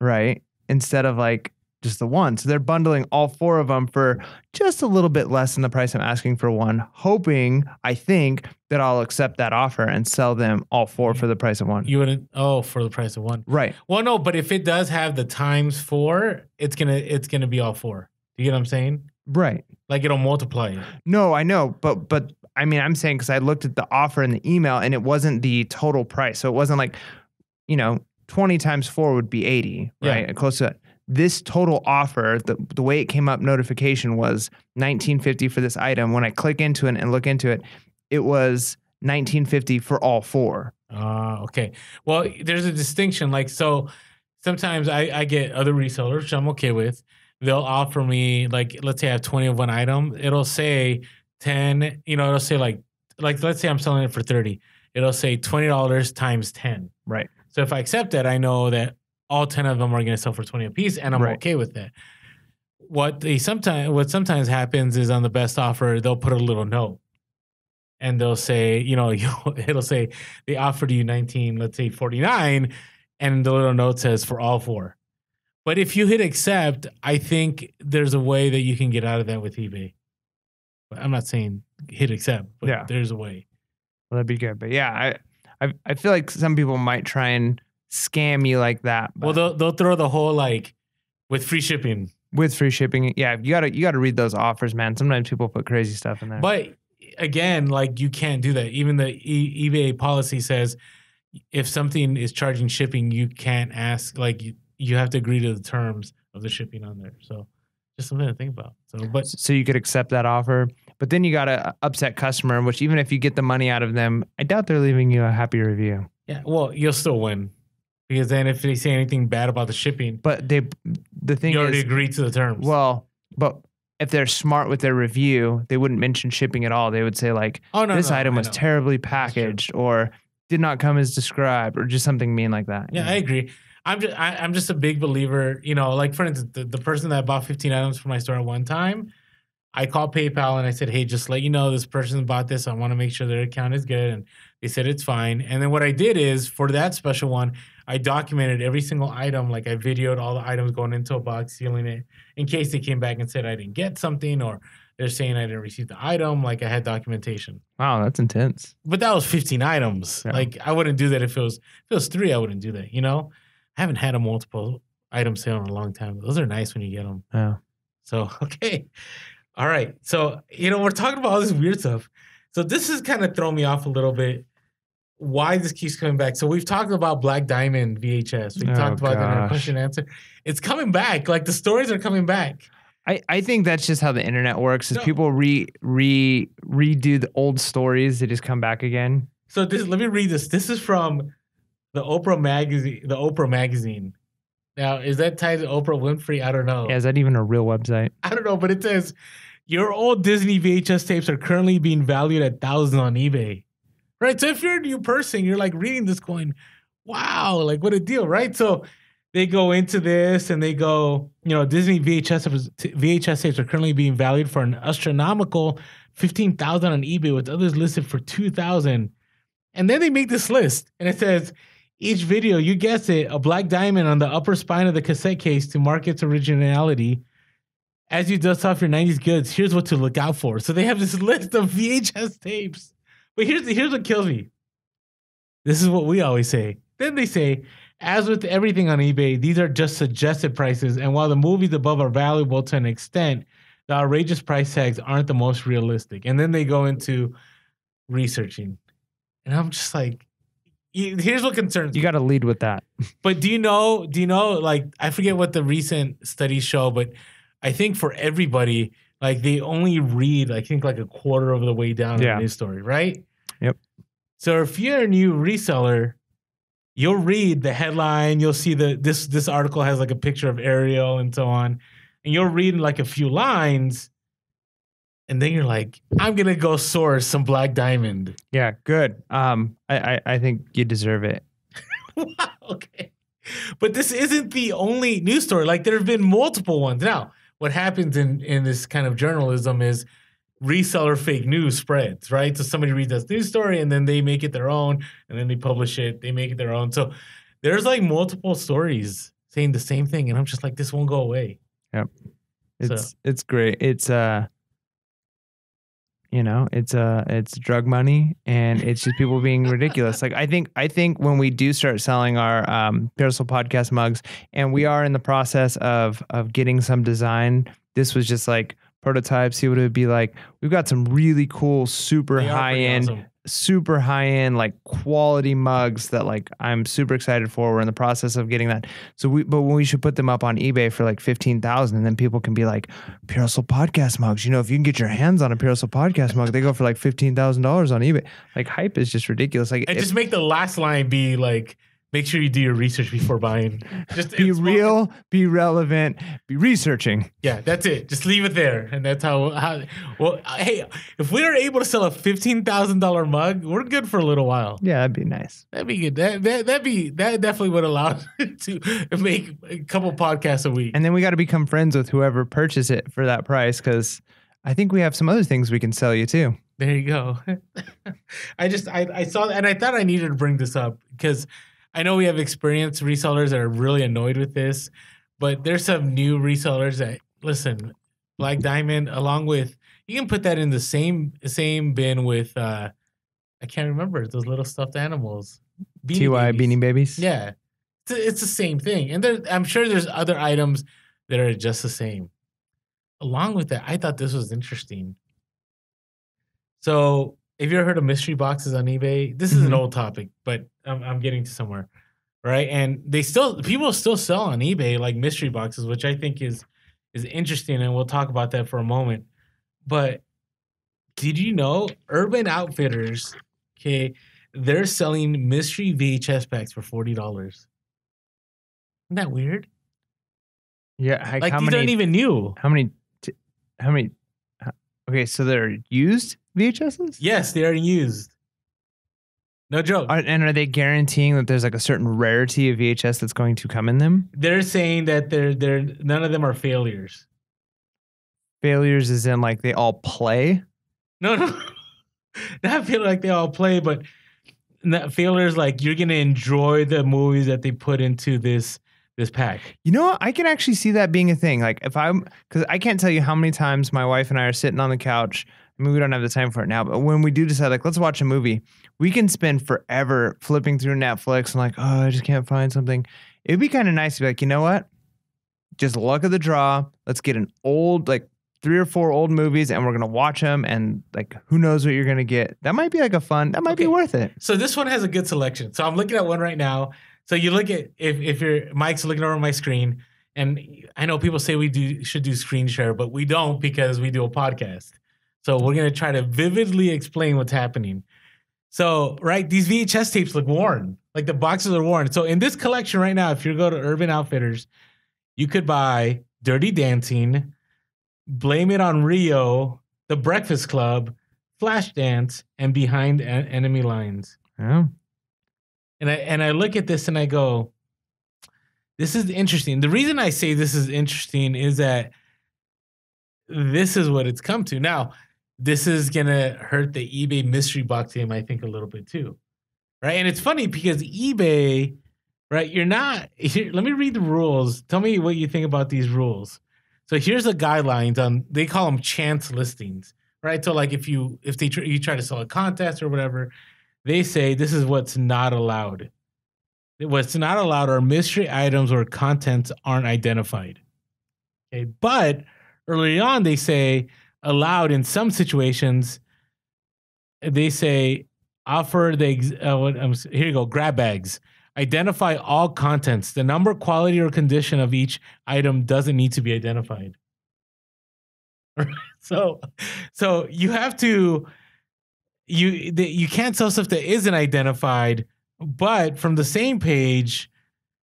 Right. Instead of like just the one. So they're bundling all 4 of them for just a little bit less than the price I'm asking for one, hoping, I think, that I'll accept that offer and sell them all 4 for the price of one. You wouldn't, for the price of one. Right. Well, no, but if it does have the times 4, it's gonna be all 4. You get what I'm saying? Right. Like it'll multiply it. No, I know, but I mean, I'm saying because I looked at the offer in the email and it wasn't the total price, so it wasn't like 20 times 4 would be 80, right? Yeah. Close to that. This total offer, the way it came up notification was $19.50 for this item. When I click into it and look into it, it was $19.50 for all 4. Okay. Well, there's a distinction. Like, so sometimes I get other resellers, which I'm okay with. They'll offer me, like, let's say I have 20 of one item. It'll say 10, it'll say like, let's say I'm selling it for 30. It'll say $20 times 10. Right. So if I accept that, I know that all 10 of them are going to sell for 20 a piece, and I'm okay with that. What sometimes happens is on the best offer, they'll put a little note. And they'll say, it'll say they offered you 19, let's say 49, and the little note says for all 4. But if you hit accept, I think there's a way that you can get out of that with eBay. I'm not saying hit accept, but there's a way. Well, that'd be good. But yeah, I feel like some people might try and scam you like that. Well, they'll throw the whole like with free shipping. With free shipping, yeah, you gotta read those offers, man. Sometimes people put crazy stuff in there. But again, like you can't do that. Even the eBay policy says if something is charging shipping, you can't ask. Like you have to agree to the terms of the shipping on there. So just something to think about. So you could accept that offer, but then you got to upset customer, which even if you get the money out of them, I doubt they're leaving you a happy review. Yeah, well, you'll still win because then if they say anything bad about the shipping, but the thing you already is, agreed to the terms. Well, but if they're smart with their review, they wouldn't mention shipping at all. They would say like, this item was terribly packaged or did not come as described or just something mean like that. Yeah, I agree. I'm just a big believer, like for instance, the person that bought 15 items from my store at one time, I called PayPal and I said, hey, just let you know this person bought this. I want to make sure their account is good. And they said it's fine. And then what I did is for that special one, I documented every single item. Like I videoed all the items going into a box, sealing it in case they came back and said I didn't get something or they're saying I didn't receive the item. Like I had documentation. Wow, that's intense. But that was 15 items. Yeah. Like I wouldn't do that if it was 3, I wouldn't do that, I haven't had a multiple item sale in a long time. Those are nice when you get them. Yeah. So, okay. All right. So, we're talking about all this weird stuff. So this has kind of thrown me off a little bit. Why this keeps coming back. So we've talked about Black Diamond VHS. We've talked about that in our question and answer. It's coming back. Like the stories are coming back. I think that's just how the internet works. Is people redo the old stories. They just come back again. So let me read this. This is from the Oprah magazine. Now, is that tied to Oprah Winfrey? I don't know. Yeah, is that even a real website? I don't know, but it says, your old Disney VHS tapes are currently being valued at thousands on eBay. Right? So if you're a new person, you're like reading this going, wow, like what a deal, right? So they go into this and they go, Disney VHS tapes are currently being valued for an astronomical $15,000 on eBay with others listed for $2,000. And then they make this list and it says, each video, you guessed it, a black diamond on the upper spine of the cassette case to mark its originality. As you dust off your 90s goods, here's what to look out for. So they have this list of VHS tapes. But here's what kills me. This is what we always say. Then they say, as with everything on eBay, these are just suggested prices. And while the movies above are valuable to an extent, the outrageous price tags aren't the most realistic. And then they go into researching. And I'm just like, here's what concerns me. You got to lead with that. But do you know, like, I forget what the recent studies show, but I think for everybody, like, they only read, I think, like a quarter of the way down in the news story, right? Yep. So if you're a new reseller, you'll read the headline, you'll see this article has like a picture of Ariel and so on, and you'll read like a few lines, and then you're like, I'm gonna go source some black diamond. Yeah, good. I think you deserve it. Wow, okay. But this isn't the only news story. Like there have been multiple ones. Now, what happens in this kind of journalism is reseller fake news spreads, right? So somebody reads this news story and then they make it their own and then they publish it. They make it their own. So there's like multiple stories saying the same thing. And I'm just like, this won't go away. Yep. It's great. It's it's drug money and it's just people being ridiculous. Like I think when we do start selling our Pearsall podcast mugs, and we are in the process of getting some design, this was just like prototype, see what it would be like. We've got some really cool, super They are pretty high end, like quality mugs that like I'm super excited for. We're in the process of getting that. So but we should put them up on eBay for like 15,000, and then people can be like, Pure Hustle podcast mugs. You know, if you can get your hands on a Pure Hustle podcast mug, they go for like $15,000 on eBay. Like hype is just ridiculous. Like, and just make the last line be like, make sure you do your research before buying. Just be real, be relevant, be researching. Yeah, that's it. Just leave it there. And that's how well, hey, if we are able to sell a $15,000 mug, we're good for a little while. Yeah, that'd be nice. That'd be good. That definitely would allow us to make a couple podcasts a week. And then we got to become friends with whoever purchased it for that price, because I think we have some other things we can sell you too. There you go. I saw that and I thought I needed to bring this up because I know we have experienced resellers that are really annoyed with this, but there's some new resellers that, listen, Black Diamond, along with, you can put that in the same bin with, I can't remember, those little stuffed animals. Beanie Babies? Yeah. It's the same thing. And I'm sure there's other items that are just the same. Along with that, I thought this was interesting. So, have you ever heard of mystery boxes on eBay? This is an old topic, but I'm getting to somewhere, right? And people still sell on eBay like mystery boxes, which I think is interesting, and we'll talk about that for a moment. But did you know Urban Outfitters, okay, they're selling mystery VHS packs for $40? Isn't that weird? Yeah, like these aren't even new. How many? Okay, so they're used VHSs? Yes, they are used. No joke. And are they guaranteeing that there's like a certain rarity of VHS that's going to come in them? They're saying that they're none of them are failures. Failures is in like they all play? No. Not feel like they all play, but failures like you're gonna enjoy the movies that they put into this pack. You know what? I can actually see that being a thing. Like because I can't tell you how many times my wife and I are sitting on the couch. I mean, we don't have the time for it now, but when we do decide, like, let's watch a movie, we can spend forever flipping through Netflix and like, oh, I just can't find something. It'd be kind of nice to be like, you know what? Just luck of the draw. Let's get an old, like 3 or 4 old movies and we're going to watch them. And like, who knows what you're going to get? That might be like that might be worth it. So this one has a good selection. So I'm looking at one right now. So you look at, if your Mike's looking over my screen, and I know people say should do screen share, but we don't because we do a podcast. So we're going to try to vividly explain what's happening. So, right, these VHS tapes look worn. Like the boxes are worn. So in this collection right now, if you go to Urban Outfitters, you could buy Dirty Dancing, Blame It on Rio, The Breakfast Club, Flashdance, and Behind Enemy Lines. Yeah. And I look at this and I go, this is interesting. The reason I say this is interesting is that this is what it's come to. Now, this is going to hurt the eBay mystery box game, I think, a little bit too. Right? And it's funny because eBay, right, let me read the rules. Tell me what you think about these rules. So here's the guidelines they call them chance listings, right? So like if you try to sell a contest or whatever, they say this is what's not allowed. What's not allowed are mystery items where contents aren't identified. Okay, but early on they say allowed in some situations. They say offer here you go, grab bags. Identify all contents. The number, quality, or condition of each item doesn't need to be identified. So you have to. You can't sell stuff that isn't identified, but from the same page,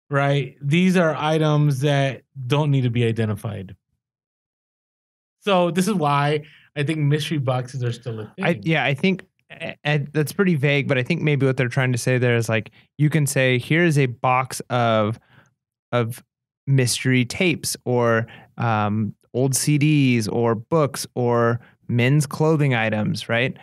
right? These are items that don't need to be identified. So this is why I think mystery boxes are still a thing. I think that's pretty vague, but I think maybe what they're trying to say there is like, you can say, here's a box of mystery tapes or old CDs or books or men's clothing items, right?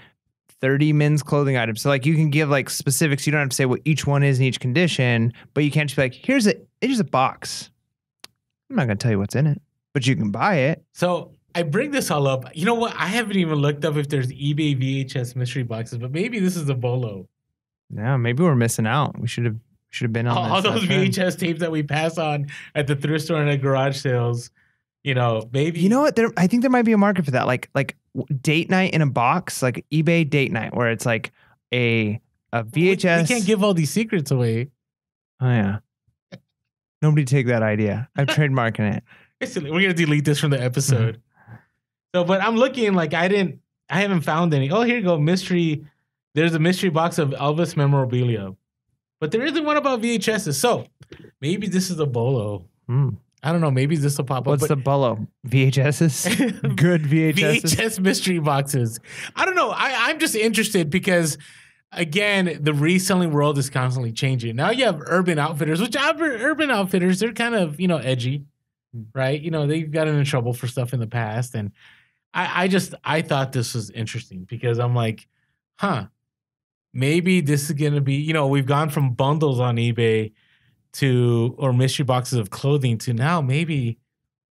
30 men's clothing items. So like you can give like specifics. You don't have to say what each one is in each condition, but you can't just be like, here's a box. I'm not going to tell you what's in it, but you can buy it. So I bring this all up. You know what? I haven't even looked up if there's eBay VHS mystery boxes, but maybe this is a BOLO. Yeah, maybe we're missing out. We should have been on all those VHS tapes that we pass on at the thrift store and at garage sales. Maybe. You know what? I think there might be a market for that. Like date night in a box, like eBay date night, where it's like a VHS. We can't give all these secrets away. Oh yeah. Nobody take that idea. I'm trademarking it. We're gonna delete this from the episode. So, but I'm looking like I haven't found any. Oh, here you go. Mystery. There's a mystery box of Elvis memorabilia, but there isn't one about VHSs. So maybe this is a bolo. I don't know. Maybe this will pop up. What's the bolo? VHSs? Good VHSs? VHS mystery boxes. I don't know. I'm just interested because, again, the reselling world is constantly changing. Now you have Urban Outfitters, which Urban Outfitters, they're kind of, edgy, right? They've gotten in trouble for stuff in the past. And I thought this was interesting because I'm like, maybe this is going to be, we've gone from bundles on eBay or mystery boxes of clothing to now maybe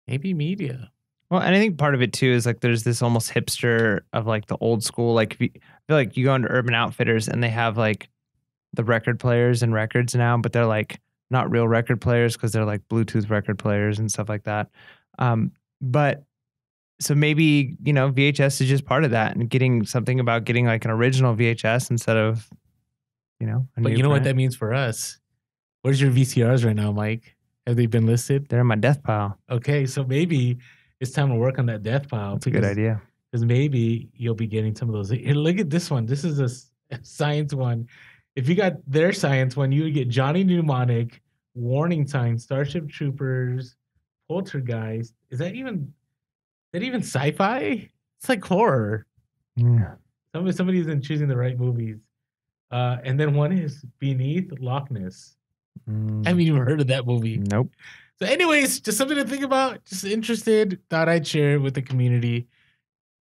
media. Well, and I think part of it too is like there's this almost hipster of like the old school. Like I feel like you go into Urban Outfitters and they have like the record players and records now, but they're like not real record players because they're like Bluetooth record players and stuff like that. But so maybe, VHS is just part of that and getting something about getting like an original VHS instead of, But you know what that means for us? Where's your VCRs right now, Mike? Have they been listed? They're in my death pile. Okay, so maybe it's time to work on that death pile. That's a good idea. Because maybe you'll be getting some of those. Here, look at this one. This is a science one. If you got their science one, you would get Johnny Mnemonic, Warning Signs, Starship Troopers, Poltergeist. Is that even sci-fi? It's like horror. Yeah. Somebody isn't choosing the right movies. And then one is Beneath Loch Ness. I haven't even heard of that movie. Nope. So anyways, just something to think about. Just interested. Thought I'd share it with the community.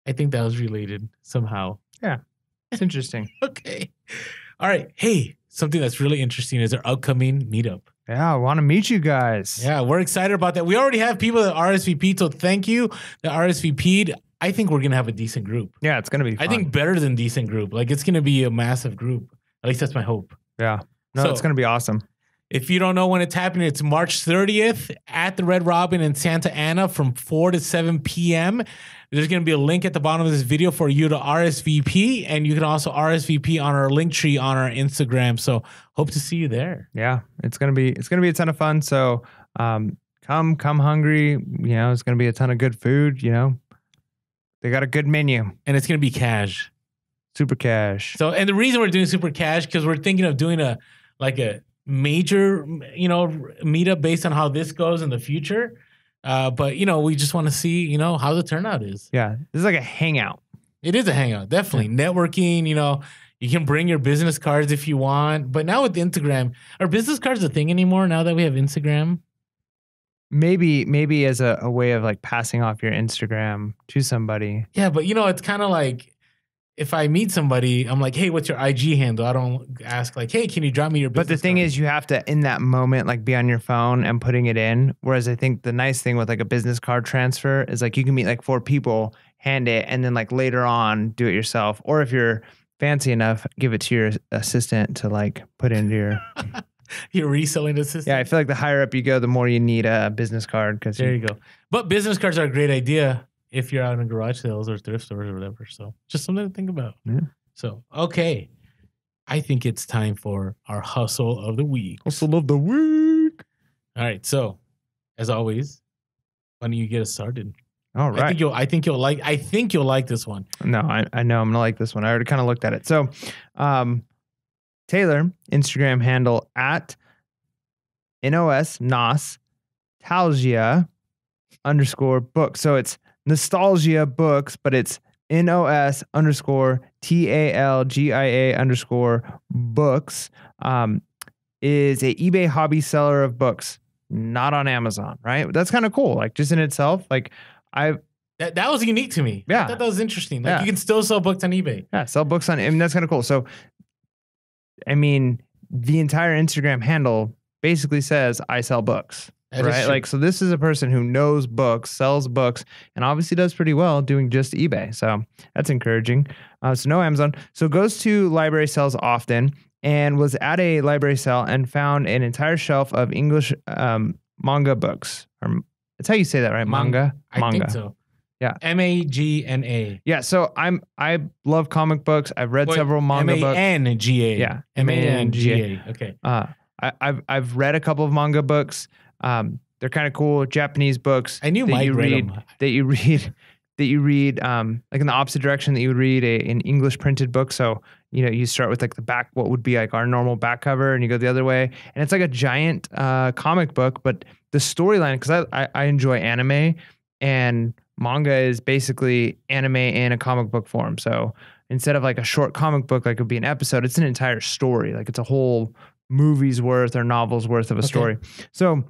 I think that was related somehow. Yeah. It's interesting. Okay. All right. Hey, something that's really interesting is our upcoming meetup. Yeah, I want to meet you guys. Yeah, we're excited about that. We already have people that RSVP'd, so thank you that RSVP'd. I think we're going to have a decent group. Yeah, it's going to be fun. I think better than decent group. Like, it's going to be a massive group. At least that's my hope. Yeah. No, it's going to be awesome. If you don't know when it's happening, it's March 30th at the Red Robin in Santa Ana from 4 to 7 p.m. There's going to be a link at the bottom of this video for you to RSVP, and you can also RSVP on our link tree on our Instagram. So hope to see you there. Yeah, it's going to be a ton of fun. So come hungry. It's going to be a ton of good food. They got a good menu, and it's going to be cash, super cash. So, and the reason we're doing super cash because we're thinking of doing a major, meetup based on how this goes in the future. But we just want to see, how the turnout is. Yeah. This is like a hangout. It is a hangout. Definitely. Yeah. Networking, you can bring your business cards if you want. But now with Instagram, are business cards a thing anymore now that we have Instagram? Maybe as a way of like passing off your Instagram to somebody. Yeah. But it's kind of like, if I meet somebody, I'm like, hey, what's your IG handle? I don't ask like, hey, can you drop me your business But the thing card? is, you have to, in that moment, like be on your phone and putting it in. Whereas I think the nice thing with like a business card transfer is like you can meet like 4 people, hand it, and then like later on do it yourself. Or if you're fancy enough, give it to your assistant to like put into your... Your reselling assistant? Yeah, I feel like the higher up you go, the more you need a business card. There you go. But business cards are a great idea if you're out in garage sales or thrift stores or whatever. So just something to think about. Yeah. So, okay. I think it's time for our hustle of the week. Hustle of the week. All right. So, as always, why don't you get us started? All right. I think you'll like this one. No, I know I'm gonna like this one. I already kind of looked at it. So, Taylor, Instagram handle at NOS Talgia _book. So it's Nostalgia Books, but it's NOS _TALGIA _books. Is a eBay hobby seller of books, not on Amazon, right? That's kind of cool. Like just in itself, like that was unique to me. Yeah. I thought that was interesting. Like you can still sell books on eBay. Yeah, sell books on, that's kind of cool. So, I mean, the entire Instagram handle basically says I sell books. Right. Like, so this is a person who knows books, sells books, and obviously does pretty well doing just eBay. So that's encouraging. So no Amazon. So goes to library sales often and was at a library sale and found an entire shelf of English manga books or That's how you say that, right? Manga. I think so. Yeah. MAGNA. Yeah. So I love comic books. I've read several manga books. MANGA. Yeah. MANGA. Okay. I've read a couple of manga books. They're kind of cool Japanese books. I knew Mike read them. That you read like in the opposite direction that you would read an English printed book. So, you start with like the back, what would be like our normal back cover, and you go the other way. And it's like a giant comic book, but the storyline, because I enjoy anime, and manga is basically anime in a comic book form. So instead of like a short comic book, like it would be an episode, it's an entire story. Like it's a whole movie's worth or novel's worth of a story. So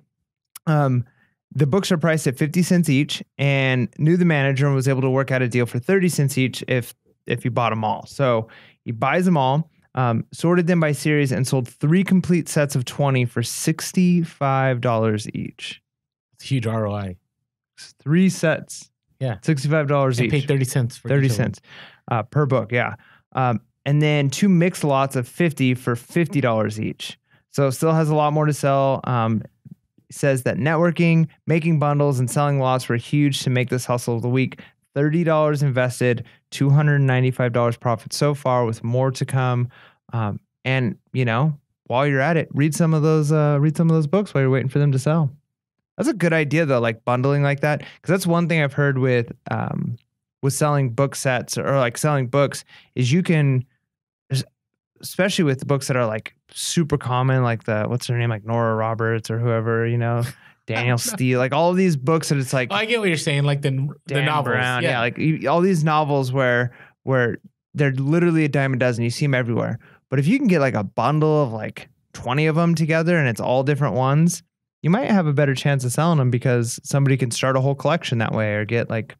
the books are priced at 50 cents each, and knew the manager and was able to work out a deal for 30 cents each if you bought them all. So he buys them all, sorted them by series, and sold 3 complete sets of 20 for $65 each. It's a huge ROI. 3 sets. Yeah. $65 each. Paid 30 cents for 30 cents per book, yeah. And then 2 mixed lots of 50 for $50 each. So still has a lot more to sell. Says that networking, making bundles, and selling lots were huge to make this hustle of the week. $30 invested, $295 profit so far, with more to come. And while you're at it, read some of those books while you're waiting for them to sell. That's a good idea though, like bundling like that, because that's one thing I've heard with selling book sets or like selling books is you can, especially with the books that are like super common, like what's her name, like Nora Roberts or whoever, Daniel Steele, like all of these books that it's like. I get what you're saying, like the novels. Brown, yeah, like all these novels where they're literally a dime a dozen. You see them everywhere. But if you can get like a bundle of like 20 of them together and it's all different ones, you might have a better chance of selling them because somebody can start a whole collection that way or get like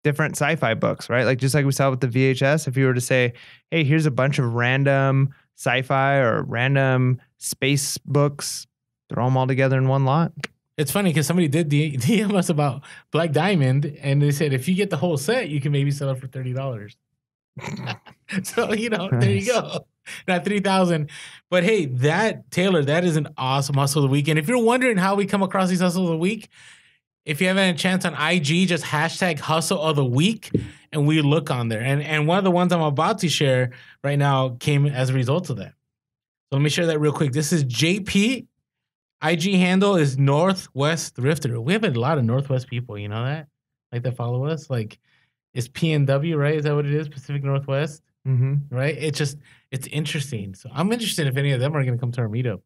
different sci-fi books, right? Like just like we saw with the VHS, if you were to say, hey, here's a bunch of random sci-fi or random space books, throw them all together in one lot. It's funny because somebody did DM us about Black Diamond, and they said if you get the whole set, you can maybe sell it for $30. So, there you go. Not 3,000. But hey, Taylor, that is an awesome hustle of the week. And if you're wondering how we come across these hustles of the week, if you haven't had a chance on IG, just hashtag hustle of the week, and we look on there. And one of the ones I'm about to share right now came as a result of that. So let me share that real quick. This is JP. IG handle is Northwest Thrifter. We have a lot of Northwest people, you know that? Like that follow us. Like it's PNW, right? Is that what it is? Pacific Northwest? Mm-hmm. Right? It's interesting. So I'm interested if any of them are going to come to our meetup.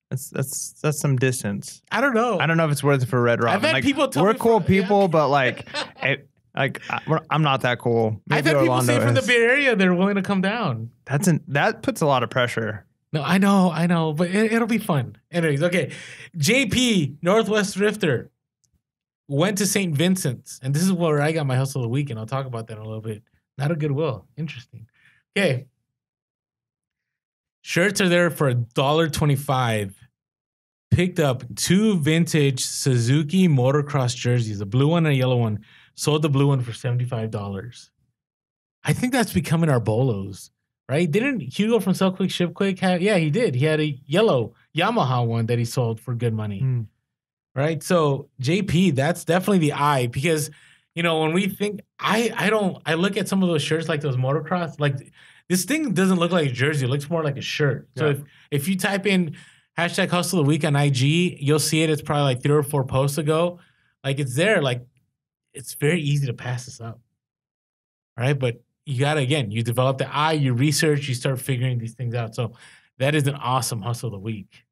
That's some distance. I don't know. I don't know if it's worth it for Red Robin. I've had people tell we're me cool people, but I'm not that cool. Maybe I've had people say from the Bay Area they're willing to come down. That puts a lot of pressure. No, I know, but it'll be fun. Anyways, okay. JP, Northwest Thrifter, went to St. Vincent's, and this is where I got my hustle of the week, and I'll talk about that in a little bit. Not a Goodwill. Interesting. Okay. Shirts are there for $1.25. Picked up 2 vintage Suzuki motocross jerseys, a blue one and a yellow one. Sold the blue one for $75. I think that's becoming our BOLOs, right? Didn't Hugo from Sell Quick Ship Quick have? Yeah, he did. He had a yellow Yamaha one that he sold for good money, right? So JP, that's definitely the eye, because when we think I look at some of those shirts like those motocross, like this thing doesn't look like a jersey. It looks more like a shirt. So if you type in hashtag hustle of the week on IG, you'll see it. It's probably like 3 or 4 posts ago. Like it's there. Like it's very easy to pass this up. All right. But you got to, again, you develop the eye, you research, you start figuring these things out. So that is an awesome hustle of the week.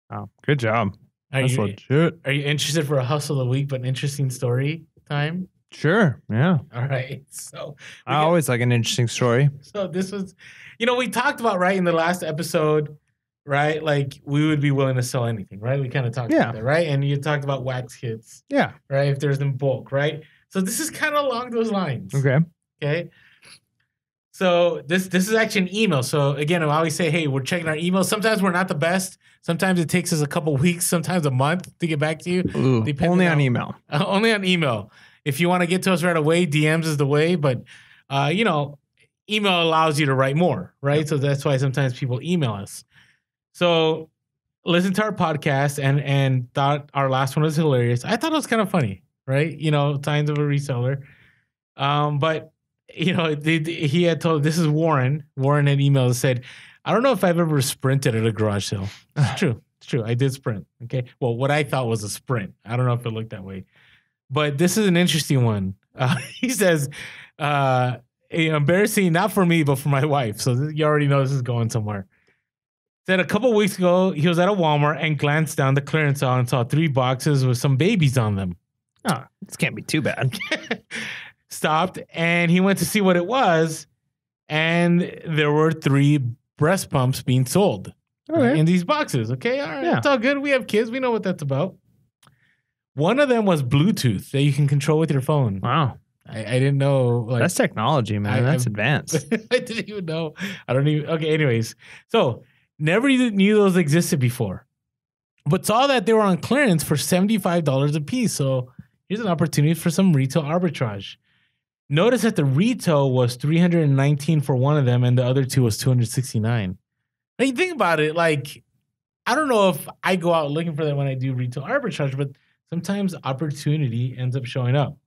Oh, good job. That's legit. Are you interested for a hustle of the week, but an interesting story time? Sure. Yeah. All right. So I always like an interesting story. So this was, we talked about, right, in the last episode, right? Like we would be willing to sell anything, right? We kind of talked about that, right? And you talked about wax kits. Yeah. Right. If there's in bulk, right? So this is kind of along those lines. Okay. So this is actually an email. So again, I always say, hey, we're checking our emails. Sometimes we're not the best. Sometimes it takes us a couple weeks, sometimes a month to get back to you. Only on email. Only on email. If you want to get to us right away, DMs is the way. But, email allows you to write more, right? So that's why sometimes people email us. So listened to our podcast and thought our last one was hilarious. I thought it was kind of funny, right? You know, Signs of a Reseller. But you know, he had told, this is Warren. Warren had emailed and said, I don't know if I've ever sprinted at a garage sale. It's true. It's true. I did sprint. Okay. Well, what I thought was a sprint. I don't know if it looked that way, but this is an interesting one. He says, embarrassing, not for me, but for my wife. So you already know this is going somewhere. Said a couple of weeks ago, he was at a Walmart and glanced down the clearance aisle and saw 3 boxes with some babies on them. Oh, this can't be too bad. Stopped and he went to see what it was, and there were 3 breast pumps being sold in these boxes. Okay, all right, yeah. It's all good. We have kids. We know what that's about. One of them was Bluetooth that you can control with your phone. Wow. I didn't know. Like, that's technology, man. That's advanced. I didn't even know. I don't even. Okay, anyways. So never knew those existed before, but saw that they were on clearance for $75 a piece. So here's an opportunity for some retail arbitrage. Notice that the retail was $319 for one of them, and the other 2 was $269. Now you think about it, like, I don't know if I go out looking for that when I do retail arbitrage, but sometimes opportunity ends up showing up.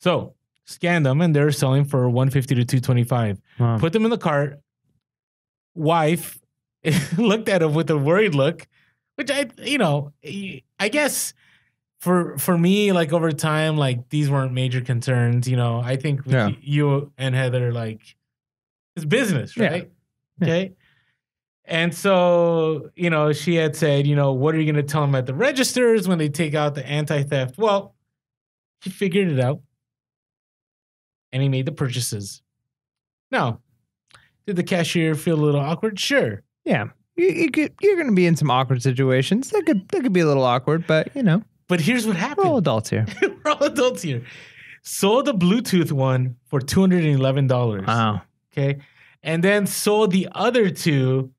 So scan them, and they're selling for $150 to $225. Wow. Put them in the cart. Wife looked at them with a worried look, which I guess. For me, like, over time, like, these weren't major concerns. You know, I think you and Heather, like, it's business, right? Yeah. Okay. And so, you know, she had said, you know, what are you going to tell them at the registers when they take out the anti-theft? Well, he figured it out and he made the purchases. Now, did the cashier feel a little awkward? Sure. Yeah. You're going to be in some awkward situations. That could be a little awkward, but, you know. But here's what happened. We're all adults here. We're all adults here. Sold the Bluetooth one for $211. Wow. Okay. And then sold the other 2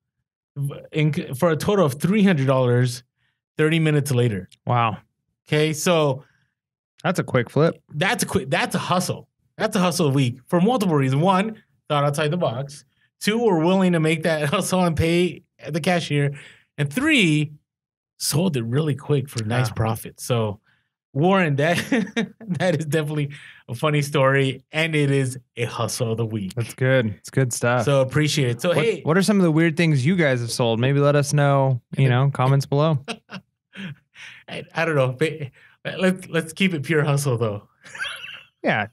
for a total of $300 30 minutes later. Wow. Okay. So that's a quick flip. That's a hustle. That's a hustle a week for multiple reasons. 1, thought outside the box. 2, were willing to make that hustle and pay the cashier. And 3, sold it really quick for a nice profit. So, Warren, that is definitely a funny story, and it is a hustle of the week. That's good. It's good stuff. So appreciate it. So what are some of the weird things you guys have sold? Maybe let us know. You know, comments below. I don't know. Let's keep it pure hustle though. Yeah.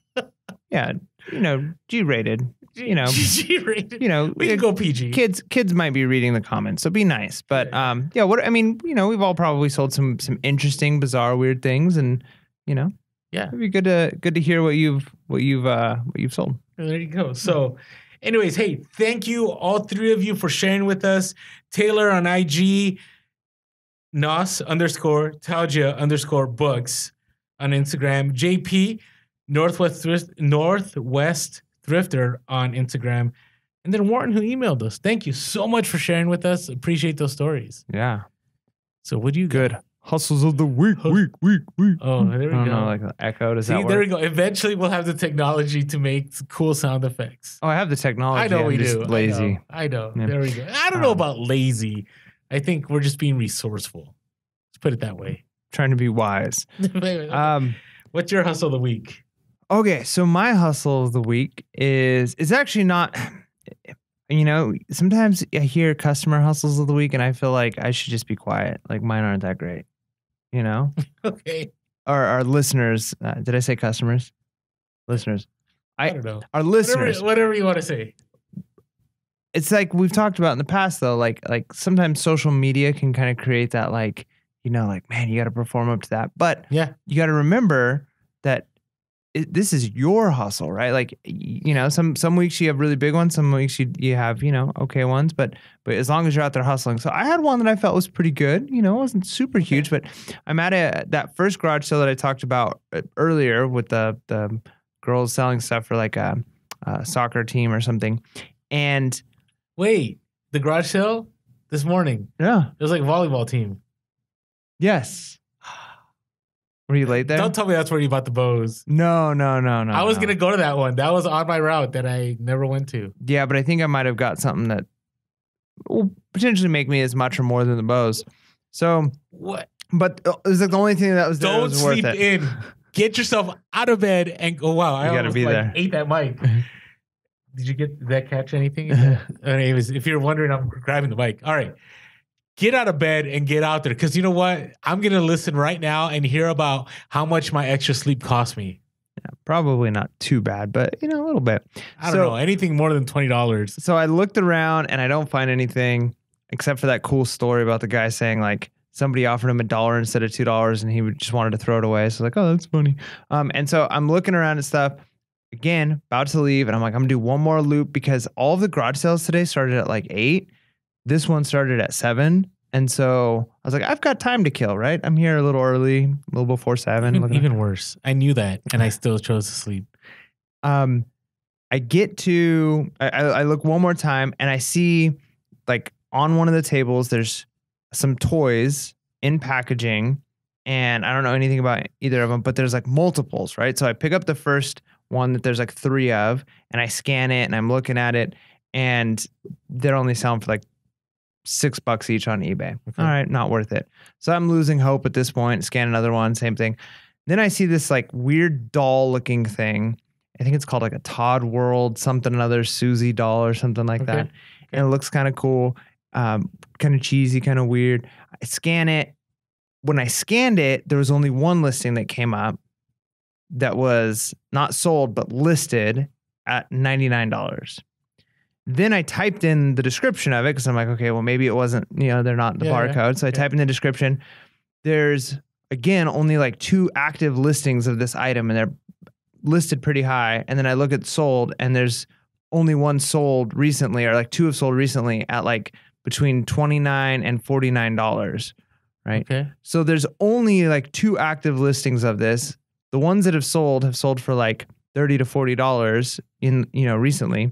You know, G-rated. You know, G-rated. You know, we can go PG. Kids might be reading the comments, so be nice. But you know, we've all probably sold some interesting, bizarre, weird things, and you know, it'd be good to hear what you've sold. There you go. So, anyways, hey, thank you all 3 of you for sharing with us. Taylor on IG, Nos_Talgia_books on Instagram, JP Northwest Thrifter on Instagram, and then Warren, who emailed us. Thank you so much for sharing with us. Appreciate those stories. Yeah. So what do you good got? Hustles of the week. Oh, there we go. Know, like the echo. Does that work? There we go. Eventually, we'll have the technology to make cool sound effects. Oh, I have the technology. I know we do. Lazy. I know. Yeah. There we go. I don't know about lazy. I think we're just being resourceful. Let's put it that way. Trying to be wise. What's your hustle of the week? Okay, so my hustle of the week is actually not, you know, sometimes I hear customer hustles of the week and I feel like I should just be quiet. Like mine aren't that great, you know? Okay. Our listeners, did I say customers? Listeners. I don't know. Our listeners. Whatever you want to say. It's like we've talked about in the past though, like sometimes social media can kind of create that like, you know, like, man, you got to perform up to that. But you got to remember that this is your hustle, right? Like, you know, some weeks you have really big ones, some weeks you have, you know, okay ones, but as long as you're out there hustling. So I had one that I felt was pretty good. You know, it wasn't super huge, but I'm at that first garage sale that I talked about earlier with the girls selling stuff for like a soccer team or something. And wait, the garage sale this morning? Yeah, it was like a volleyball team. Yes. Were you late there? Don't tell me that's where you bought the bows. No. I was going to go to that one. That was on my route that I never went to. Yeah, but I think I might have got something that will potentially make me as much or more than the bows. So What? but it was like the only thing that was there that Don't was worth sleep it. in. Get yourself out of bed and go. Wow, I You gotta almost be like there. ate that mic. Did that catch anything? Anyways, if you're wondering, I'm grabbing the mic. All right. Get out of bed and get out there. Because you know what? I'm going to listen right now and hear about how much my extra sleep cost me. Probably not too bad, but a little bit. I don't know. Anything more than $20. So I looked around and I don't find anything except for that cool story about the guy saying like somebody offered him $1 instead of $2 and he just wanted to throw it away. So like, oh, that's funny. And so I'm looking around and stuff. Again, about to leave, and I'm like, I'm gonna do one more loop because all of the garage sales today started at like 8. This one started at 7. And so I was like, I've got time to kill, right? I'm here a little early, a little before 7. Even worse. I knew that, and I still chose to sleep. I get to, I look one more time, and I see like on one of the tables, there's some toys in packaging, and I don't know anything about either of them, but there's like multiples, right? So I pick up the first one that there's like 3 of, and I scan it, and I'm looking at it, and they're only selling for like $6 each on eBay. Okay. All right, not worth it. So I'm losing hope at this point. Scan another one, same thing. Then I see this like weird doll looking thing. I think it's called like a Todd World something another Susie doll or something like that. Okay. And it looks kind of cool, kind of cheesy, kind of weird. I scan it. When I scanned it, there was only one listing that came up that was not sold, but listed at $99. Then I typed in the description of it because I'm like, okay, well, maybe it wasn't, they're not the barcode. Yeah. So I type in the description. There's, again, only like 2 active listings of this item, and they're listed pretty high. And then I look at sold, and there's only one sold recently, or like 2 have sold recently at like between $29 and $49, right? Okay. So there's only like 2 active listings of this. The ones that have sold for like $30 to $40 in, recently.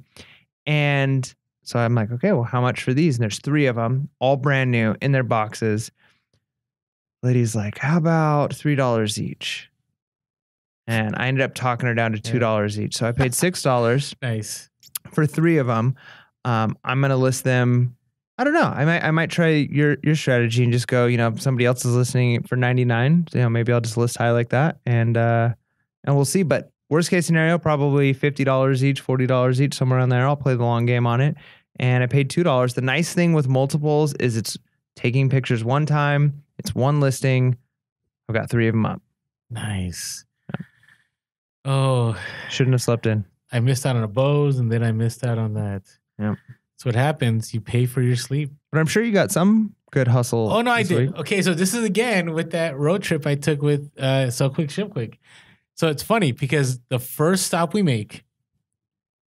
And so I'm like, okay, well, how much for these? And there's 3 of them, all brand new in their boxes. Lady's like, how about $3 each? And I ended up talking her down to $2 each. So I paid $6 nice for 3 of them. I'm going to list them. I don't know. I might try your strategy and just go, if somebody else is listening for $99, maybe I'll just list high like that and we'll see. But worst case scenario, probably $50 each, $40 each, somewhere around there. I'll play the long game on it. And I paid $2. The nice thing with multiples is it's taking pictures one time. It's one listing. I've got 3 of them up. Nice. Yeah. Oh. Shouldn't have slept in. I missed out on a bows, and then I missed out on that. Yeah. That's what happens. You pay for your sleep. But I'm sure you got some good hustle. Oh, no, I did. Okay, so this is again with that road trip I took with Sell Quick, Ship Quick. So it's funny because the first stop we make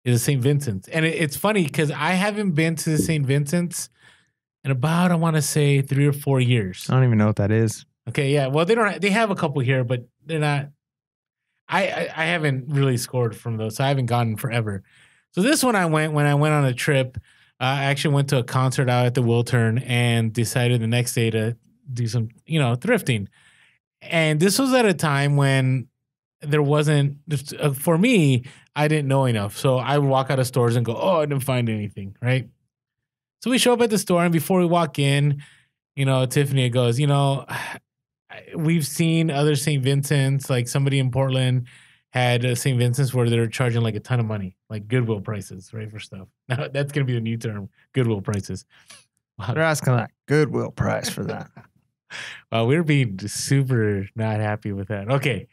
is St. Vincent's. And it's funny because I haven't been to the St. Vincent's in about, I want to say 3 or 4 years. I don't even know what that is. Okay, yeah. Well, they have a couple here, but they're not. I haven't really scored from those, so I haven't gone in forever. So this one when I went on a trip. I actually went to a concert out at the Wiltern and decided the next day to do some, thrifting. And this was at a time when there wasn't, for me, I didn't know enough. So I would walk out of stores and go, oh, I didn't find anything, right? So we show up at the store, and before we walk in, Tiffany goes, we've seen other St. Vincent's, like somebody in Portland had a St. Vincent's where they're charging like a ton of money, like Goodwill prices, right, for stuff. Now, that's going to be the new term, Goodwill prices. Wow. They're asking that Goodwill price for that. Well, we're being super not happy with that. Okay.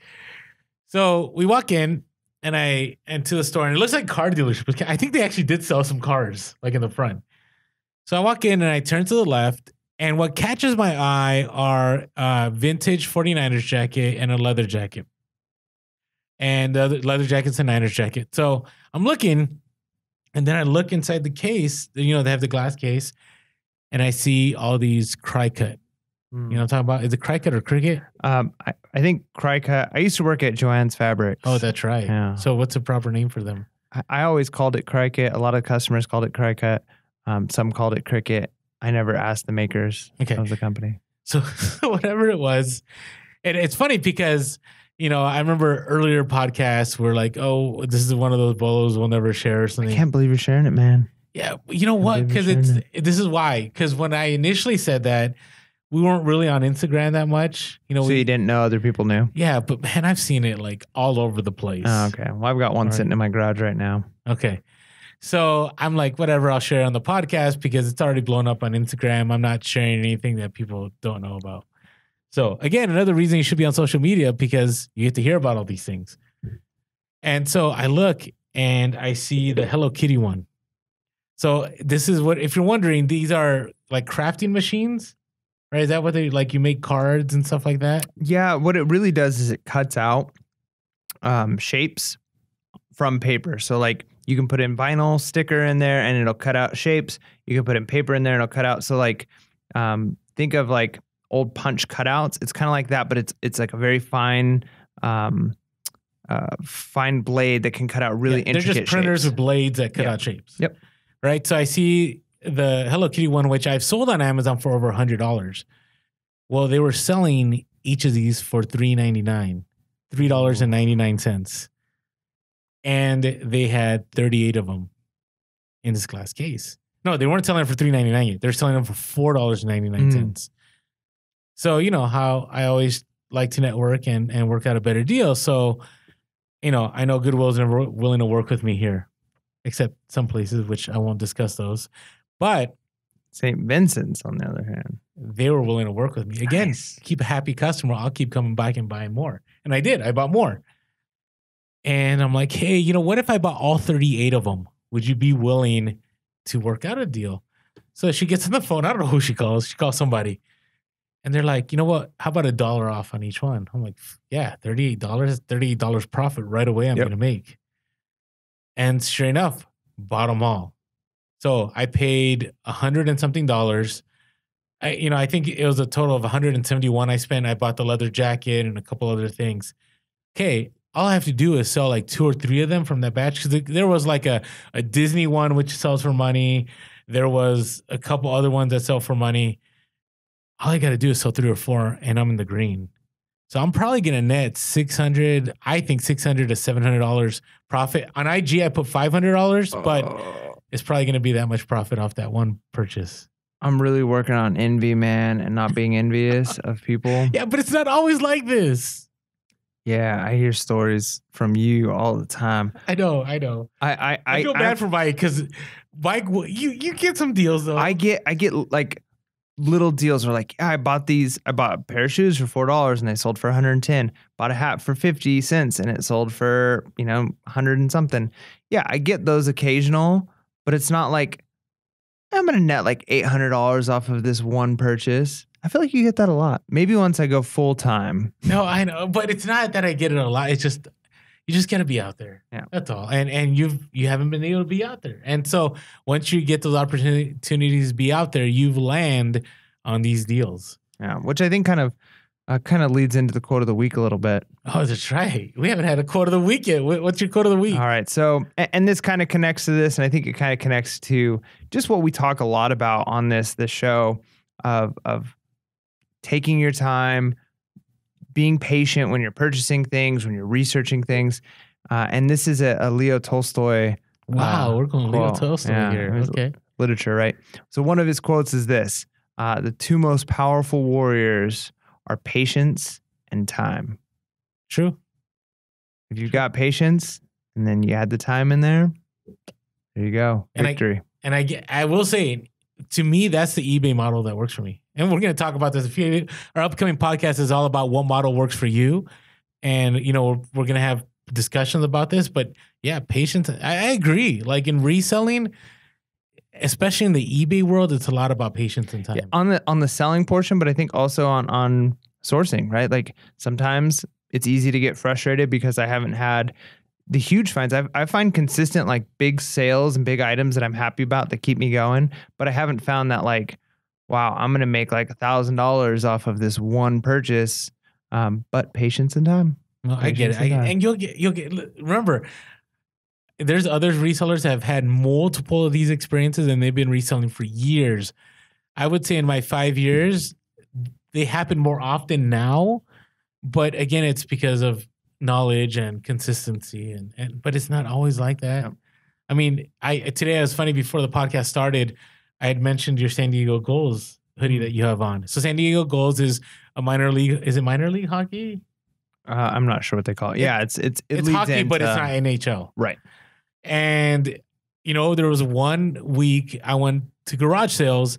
So we walk in and to the store, and it looks like car dealership. I think they actually did sell some cars, like in the front. So I walk in and I turn to the left, and what catches my eye are a vintage 49ers jacket and a leather jacket. And the leather jacket's a Niners jacket. So I'm looking, and then I look inside the case. They have the glass case, and I see all these Cry-Cut. You know what I'm talking about? Is it Cry-Cut or Cricket? I think Cry-Cut. I used to work at Joann's Fabrics. Oh, that's right. Yeah. So what's the proper name for them? I always called it Cry-Cut. A lot of customers called it Cry-Cut. Some called it Cricket. I never asked the makers of the company. So whatever it was. And it's funny because, I remember earlier podcasts were like, oh, this is one of those BOLOs we'll never share or something. I can't believe you're sharing it, man. Yeah, you know And what? baby Because Sharna. this is why. Because when I initially said that, we weren't really on Instagram that much. You know, So you didn't know other people knew? yeah, but man, I've seen it like all over the place. Oh, okay. Well, I've got one All right. sitting in my garage right now. Okay. So I'm like, whatever, I'll share on the podcast because it's already blown up on Instagram. I'm not sharing anything that people don't know about. So again, another reason you should be on social media because you get to hear about all these things. And so I look and I see the Hello Kitty one. So this is what, if you're wondering, these are like crafting machines, right? Is that what they like? You make cards and stuff like that? Yeah, what it really does is it cuts out shapes from paper. So like you can put in vinyl sticker in there and it'll cut out shapes. You can put in paper in there and it'll cut out. So like think of like old punch cutouts. It's kind of like that, but it's like a very fine fine blade that can cut out really intricate shapes. They're just printers with blades that cut out shapes. Yep. Right. So I see the Hello Kitty one, which I've sold on Amazon for over $100. Well, they were selling each of these for $3.99, $3.99. And they had 38 of them in this glass case. No, they weren't selling them for $3.99 yet. They're selling them for $4.99. So, you know how I always like to network and work out a better deal. So, you know, I know Goodwill is never willing to work with me here, except some places, which I won't discuss those. But St. Vincent's, on the other hand, they were willing to work with me. Again, Nice. Keep a happy customer. I'll keep coming back and buying more. And I did. I bought more. And I'm like, hey, you know, what if I bought all 38 of them? Would you be willing to work out a deal? So she gets on the phone. I don't know who she calls. She calls somebody. And they're like, you know what? How about $1 off on each one? I'm like, yeah, $38. $38 profit right away I'm going to make. And sure enough, bought them all. So I paid $100 and something. I think it was a total of $171 I spent. I bought the leather jacket and a couple other things. Okay, all I have to do is sell like 2 or 3 of them from that batch. Because there was like a Disney one, which sells for money. There was a couple other ones that sell for money. All I got to do is sell 3 or 4 and I'm in the green. So I'm probably going to net $600 to $700 profit. On IG, I put $500, but it's probably going to be that much profit off that one purchase. I'm really working on envy, man, and not being envious of people. Yeah, but it's not always like this. Yeah, I hear stories from you all the time. I know. I feel bad for Mike because Mike, you get some deals though. I get like little deals where like, yeah, I bought a pair of shoes for $4 and they sold for 110. Bought a hat for 50 cents and it sold for, 100 and something. Yeah, I get those occasional, but it's not like I'm going to net like $800 off of this one purchase. I feel like you get that a lot. Maybe once I go full time. No, I know, but it's not that I get it a lot. It's just you just got to be out there. Yeah, that's all. And you haven't been able to be out there. And so once you get those opportunities to be out there, you've land on these deals. Yeah, which I think kind of leads into the quote of the week a little bit. Oh, that's right. We haven't had a quote of the week yet. What's your quote of the week? All right. So, and this kind of connects to this, and I think it kind of connects to just what we talk a lot about on this show of taking your time, being patient when you're purchasing things, when you're researching things. And this is a Leo Tolstoy. Wow, we're going Leo Tolstoy here. Okay. Literature, right? So one of his quotes is this: the 2 most powerful warriors are patience and time. True. If you've got patience and then you add the time in there you go. Victory. I will say, to me, that's the eBay model that works for me. And we're going to talk about this. Our upcoming podcast is all about what model works for you. And, we're going to have discussions about this. But yeah, patience. I agree. Like in reselling, especially in the eBay world, it's a lot about patience and time. Yeah, on the selling portion, but I think also on sourcing, right? Like sometimes it's easy to get frustrated because I haven't had the huge finds. I find consistent like big sales and big items that I'm happy about that keep me going, but I haven't found that like, wow, I'm gonna make like $1,000 off of this one purchase. But patience and time. Well, I get it. And you'll get. Remember, there's other resellers that have had multiple of these experiences and they've been reselling for years. I would say in my 5 years, they happen more often now. But again, it's because of knowledge and consistency. But it's not always like that. I mean, today it was funny before the podcast started. I had mentioned your San Diego Gulls hoodie that you have on. So San Diego Gulls is a minor league. Is it minor league hockey? I'm not sure what they call it. Yeah, it's leads hockey, into, but it's not NHL. Right. And there was 1 week I went to garage sales,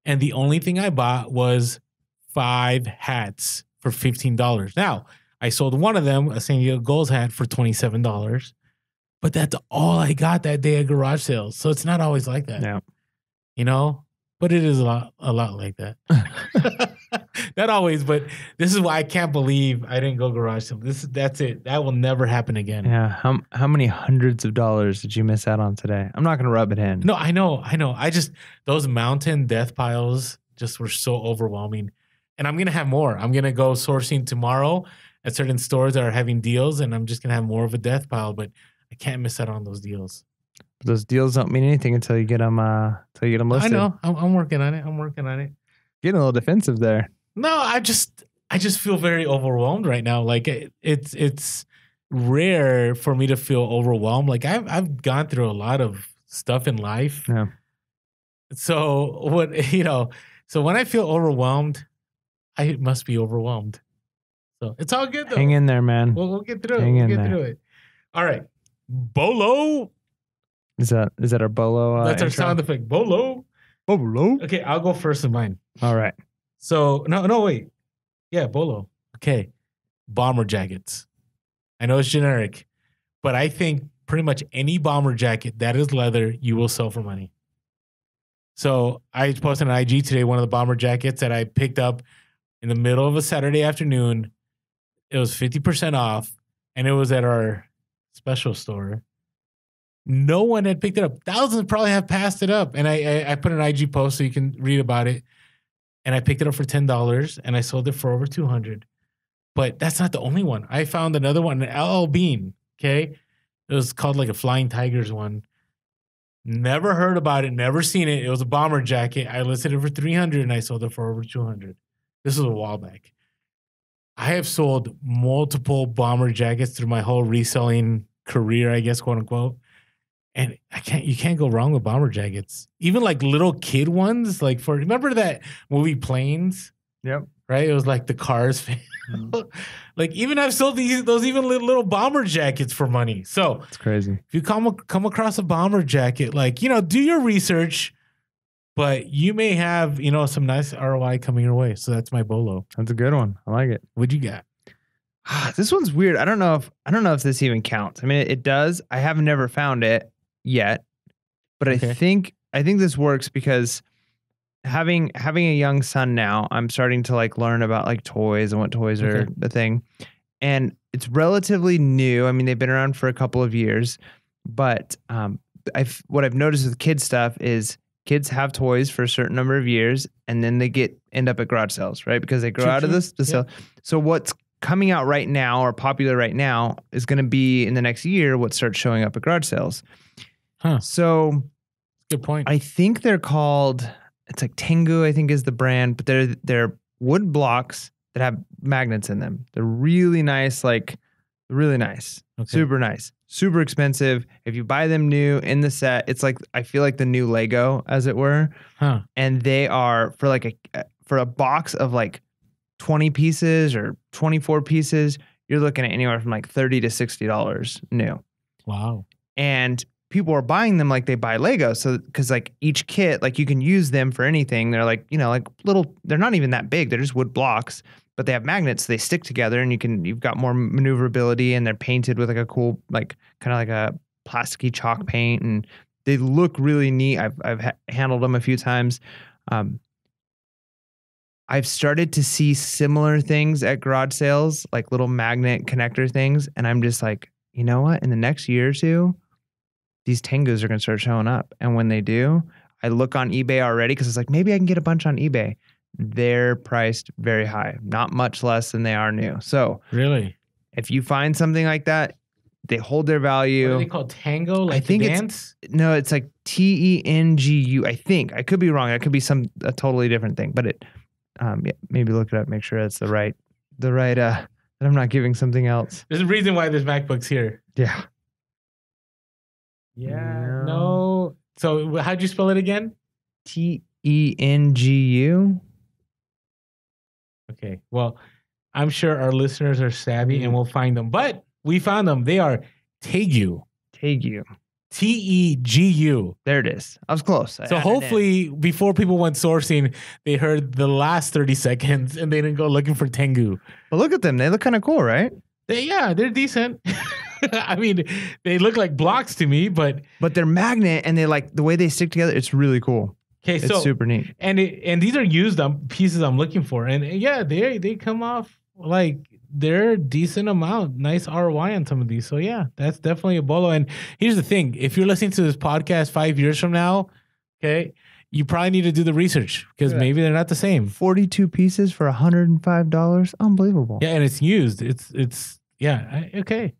and the only thing I bought was 5 hats for $15. Now, I sold one of them, a San Diego Gulls hat, for $27. But that's all I got that day at garage sales. So it's not always like that. Yeah. But it is a lot like that. Not always, but this is why I can't believe I didn't go garage sale. That's it. That will never happen again. Yeah. How many hundreds of dollars did you miss out on today? I'm not going to rub it in. No, I know. Those mountain death piles just were so overwhelming. And I'm going to have more. I'm going to go sourcing tomorrow at certain stores that are having deals, and I'm just going to have more of a death pile, but I can't miss out on those deals. Those deals don't mean anything until you get them. Listed. I know. I'm working on it. Getting a little defensive there. No, I just feel very overwhelmed right now. Like it's rare for me to feel overwhelmed. Like I've gone through a lot of stuff in life. Yeah. So so when I feel overwhelmed, I must be overwhelmed. So it's all good though. Hang in there, man. We'll get through it. We'll get through it. All right. Bolo. Is that our Bolo? That's our intro? sound effect. Bolo. Bolo. Okay, I'll go first in mine. All right. So no, wait. Yeah, Bolo. Okay. Bomber jackets. I know it's generic, but I think pretty much any bomber jacket that is leather, you will sell for money. So I posted on IG today one of the bomber jackets that I picked up in the middle of a Saturday afternoon. It was 50% off, and it was at our special store. No one had picked it up. Thousands probably have passed it up. And I put an IG post so you can read about it. And I picked it up for $10 and I sold it for over $200. But that's not the only one. I found another one, an LL Bean. Okay. It was called like a Flying Tigers one. Never heard about it, never seen it. It was a bomber jacket. I listed it for $300 and I sold it for over $200. This was a while back. I have sold multiple bomber jackets through my whole reselling career, I guess, quote unquote. And you can't go wrong with bomber jackets. Even like little kid ones, like remember that movie Planes? Yep. Right? It was like the Cars. Like even I've sold those even little bomber jackets for money. So it's crazy. If you come across a bomber jacket, like, do your research, but you may have, some nice ROI coming your way. So that's my Bolo. That's a good one. I like it. What'd you got? This one's weird. I don't know if this even counts. I mean, it does. I have never found it yet, but okay. I think this works because having a young son now, I'm starting to like learn about like toys and what toys are the thing. And it's relatively new. I mean, they've been around for a couple of years, but what I've noticed with kids stuff is kids have toys for a certain number of years and then they end up at garage sales, right? Because they grow out of the sale. So what's coming out right now or popular right now is going to be in the next year what starts showing up at garage sales. Huh. So good point. I think they're called, it's like Tengu, I think is the brand, but they're wood blocks that have magnets in them. They're really nice, really nice, super nice, super expensive. If you buy them new in the set, it's like, I feel like the new Lego as it were. Huh. And they are for a box of like 20 pieces or 24 pieces, you're looking at anywhere from like $30 to $60 new. Wow. And people are buying them like they buy Lego. So, cause like each kit, like you can use them for anything. They're like, like little, they're not even that big. They're just wood blocks, but they have magnets. So they stick together and you've got more maneuverability and they're painted with like a cool, like kind of like a plasticky chalk paint and they look really neat. I've handled them a few times. I've started to see similar things at garage sales, like little magnet connector things. And I'm just like, you know what? In the next year or two, these Tengus are going to start showing up. And when they do, I look on eBay already because it's like, maybe I can get a bunch on eBay. They're priced very high, not much less than they are new. So really, if you find something like that, they hold their value. What are they called? Tango? Like I think the dance? It's like TENGU. I think I could be wrong. It could be a totally different thing, but maybe look it up, make sure it's the right, that I'm not giving something else. There's a reason why there's MacBooks here. Yeah. Yeah. No. So how'd you spell it again? Tengu. Okay. Well, I'm sure our listeners are savvy and we'll find them. But we found them. They are Tegu. Tegu. Tegu. There it is. I was close. So hopefully before people went sourcing, they heard the last 30 seconds and they didn't go looking for Tengu. But look at them. They look kind of cool, right? They're decent. I mean, they look like blocks to me, but they're magnet and they like the way they stick together. It's really cool. Okay, it's so super neat. And these are used pieces I'm looking for. And yeah, they come off like they're a decent amount. Nice ROI on some of these. So yeah, that's definitely a bolo. And here's the thing. If you're listening to this podcast 5 years from now, okay, you probably need to do the research because maybe they're not the same. 42 pieces for $105. Unbelievable. Yeah, and it's used. It's okay.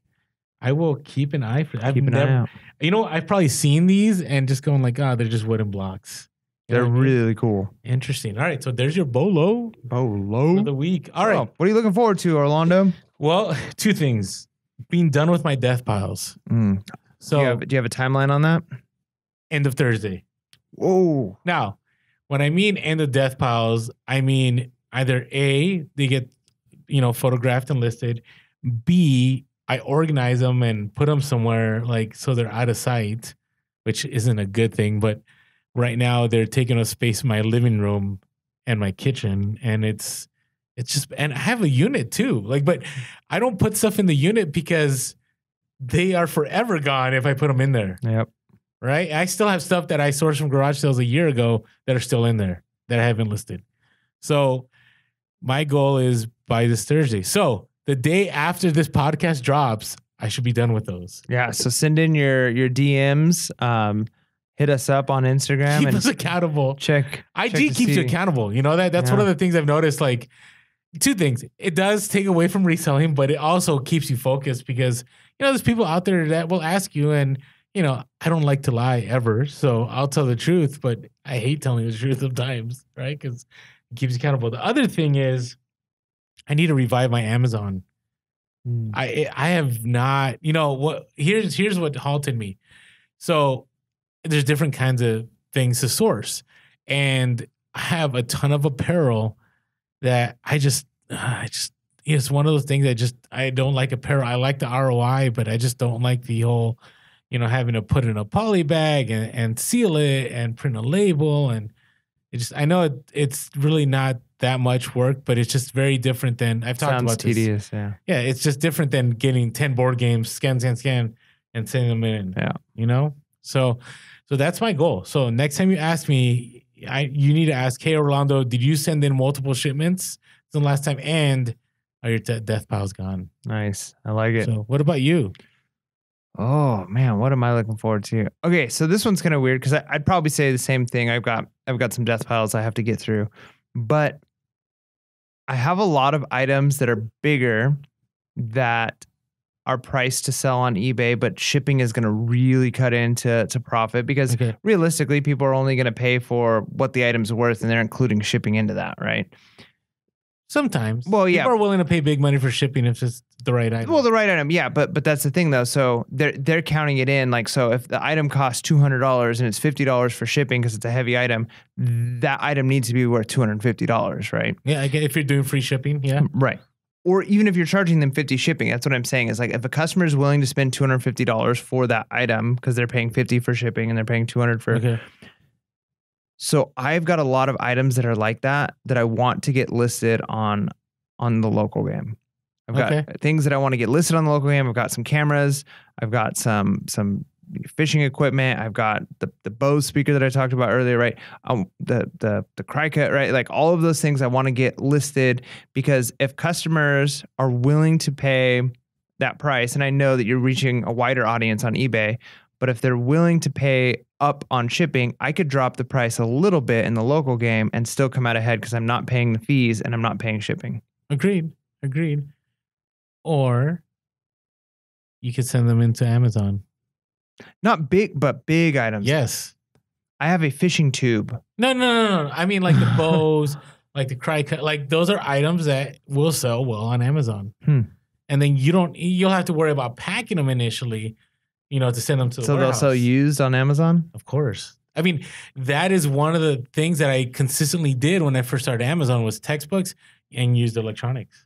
I will keep an eye for that. Keep an eye out. You know, I've probably seen these and just going like, they're just wooden blocks. They're really cool. Interesting. All right. So there's your bolo for the week. All right. What are you looking forward to, Orlando? Well, two things. Being done with my death piles. So do you have a timeline on that? End of Thursday. Whoa. Now, when I mean end of death piles, I mean either A, they get, photographed and listed. B, I organize them and put them somewhere like so they're out of sight, which isn't a good thing, but right now they're taking up space in my living room and my kitchen, and it's just, and I have a unit too. But I don't put stuff in the unit because they are forever gone if I put them in there. Yep. Right? I still have stuff that I sourced from garage sales a year ago that are still in there that I haven't listed. So my goal is by this Thursday. So the day after this podcast drops, I should be done with those. Yeah. So send in your DMs. Hit us up on Instagram. Keep us accountable. IG keeps you accountable. You know that's one of the things I've noticed. Like, two things. It does take away from reselling, but it also keeps you focused because, there's people out there that will ask you, and, I don't like to lie ever. So I'll tell the truth, but I hate telling the truth sometimes, right? Because it keeps you accountable. The other thing is I need to revive my Amazon. I have not, here's what halted me. So there's different kinds of things to source. And I have a ton of apparel that it's one of those things I don't like apparel. I like the ROI, but I just don't like the whole, having to put it in a poly bag and seal it and print a label. And I know it's really not that much work, but it's just very different than I've talked about this. Sounds tedious, yeah. Yeah, it's just different than getting 10 board games, scan, and sending them in. Yeah. So that's my goal. So next time you ask me, you need to ask, hey, Orlando, did you send in multiple shipments the last time? And are your death piles gone? Nice. I like it. So what about you? Oh, man. What am I looking forward to? Okay. So this one's kind of weird because I'd probably say the same thing. I've got some death piles I have to get through. But I have a lot of items that are bigger that are priced to sell on eBay, but shipping is going to really cut into profit because realistically, people are only going to pay for what the item's worth, and they're including shipping into that, right? Sometimes. Well, yeah. People are willing to pay big money for shipping if it's the right item. Well, the right item, yeah, but that's the thing though. So they're counting it in. Like, so if the item costs $200 and it's $50 for shipping because it's a heavy item, that item needs to be worth $250, right? Yeah, I get if you're doing free shipping, yeah. Right. Or even if you're charging them $50 shipping, that's what I'm saying is like if a customer is willing to spend $250 for that item because they're paying $50 for shipping and they're paying $200 for. Okay. So I've got a lot of items that are like that I want to get listed on the local game. I've got things that I want to get listed on the local game. I've got some cameras. I've got some fishing equipment. I've got the Bose speaker that I talked about earlier, right? The Cricut, right? Like all of those things I want to get listed because if customers are willing to pay that price, and I know that you're reaching a wider audience on eBay, but if they're willing to pay up on shipping, I could drop the price a little bit in the local game and still come out ahead because I'm not paying the fees and I'm not paying shipping. Agreed. Or you could send them into Amazon. Not big, but big items. Yes. I have a fishing tube. No. I mean like the bows, like the Cricut, like those are items that will sell well on Amazon. And then you'll have to worry about packing them initially. to send them to the So warehouse. they'll sell used on Amazon? Of course. I mean, that is one of the things that I consistently did when I first started Amazon was textbooks and used electronics.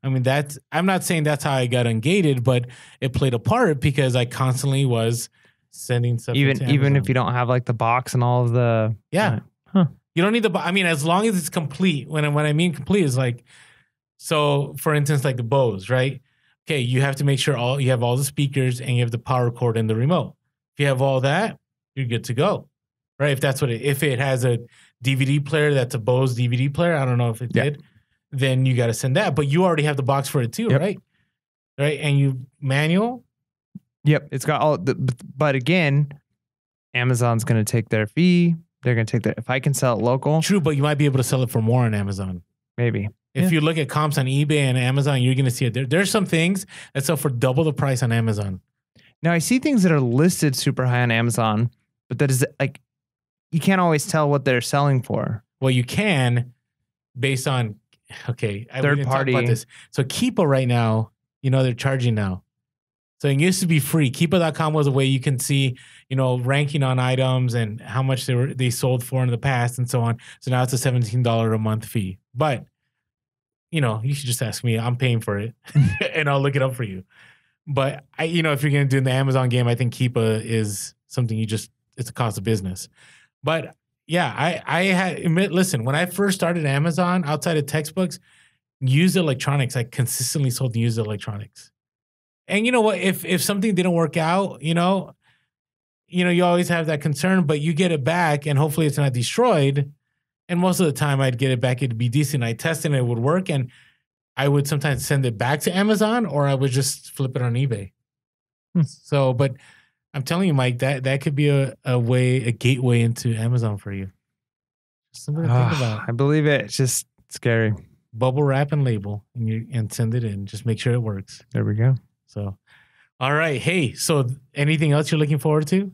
I mean, I'm not saying that's how I got ungated, but it played a part because I constantly was sending stuff. Even if you don't have like the box and all of the you don't need the. I mean, as long as it's complete. When I mean complete is like, so for instance, like the BOLOs, right? Okay, you have to make sure you have all the speakers and you have the power cord and the remote. If you have all that, you're good to go, right? If that's if it has a DVD player, that's a BOLOs DVD player. I don't know if it did. Then you got to send that, but you already have the box for it too, right? Right, and you manual. Yep, it's got all. But again, Amazon's going to take their fee. They're going to take that. If I can sell it local, true, but you might be able to sell it for more on Amazon. Maybe. If you look at comps on eBay and Amazon, you're going to see it. There's some things that sell for double the price on Amazon. Now I see things that are listed super high on Amazon, but that is like you can't always tell what they're selling for. Well, you can, based on. Okay, third party. Talk about this. So Keepa right now, they're charging now. So it used to be free. Keepa.com was a way you can see, ranking on items and how much they sold for in the past and so on. So now it's a $17 a month fee. But, you should just ask me. I'm paying for it and I'll look it up for you. But if you're going to do in the Amazon game, I think Keepa is something it's a cost of business. But yeah, listen, when I first started Amazon outside of textbooks, used electronics, I consistently sold used electronics. And you know what? If something didn't work out, you always have that concern, but you get it back and hopefully it's not destroyed. And most of the time I'd get it back, it'd be decent. I tested it would work. And I would sometimes send it back to Amazon or I would just flip it on eBay. So, but I'm telling you, Mike, that could be a gateway into Amazon for you. Something to think about. I believe it. It's just scary. Bubble wrap and label and send it in. Just make sure it works. There we go. So, all right. Hey, so anything else you're looking forward to?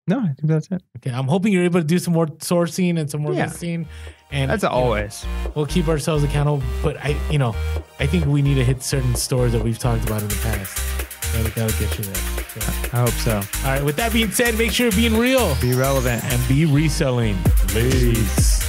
No, I think that's it. Okay. I'm hoping you're able to do some more sourcing and some more listing. And that's always. We'll keep ourselves accountable. But I think we need to hit certain stores that we've talked about in the past. That'll get you there. So. I hope so. All right. With that being said, make sure you're being real. Be relevant. And be reselling. Peace.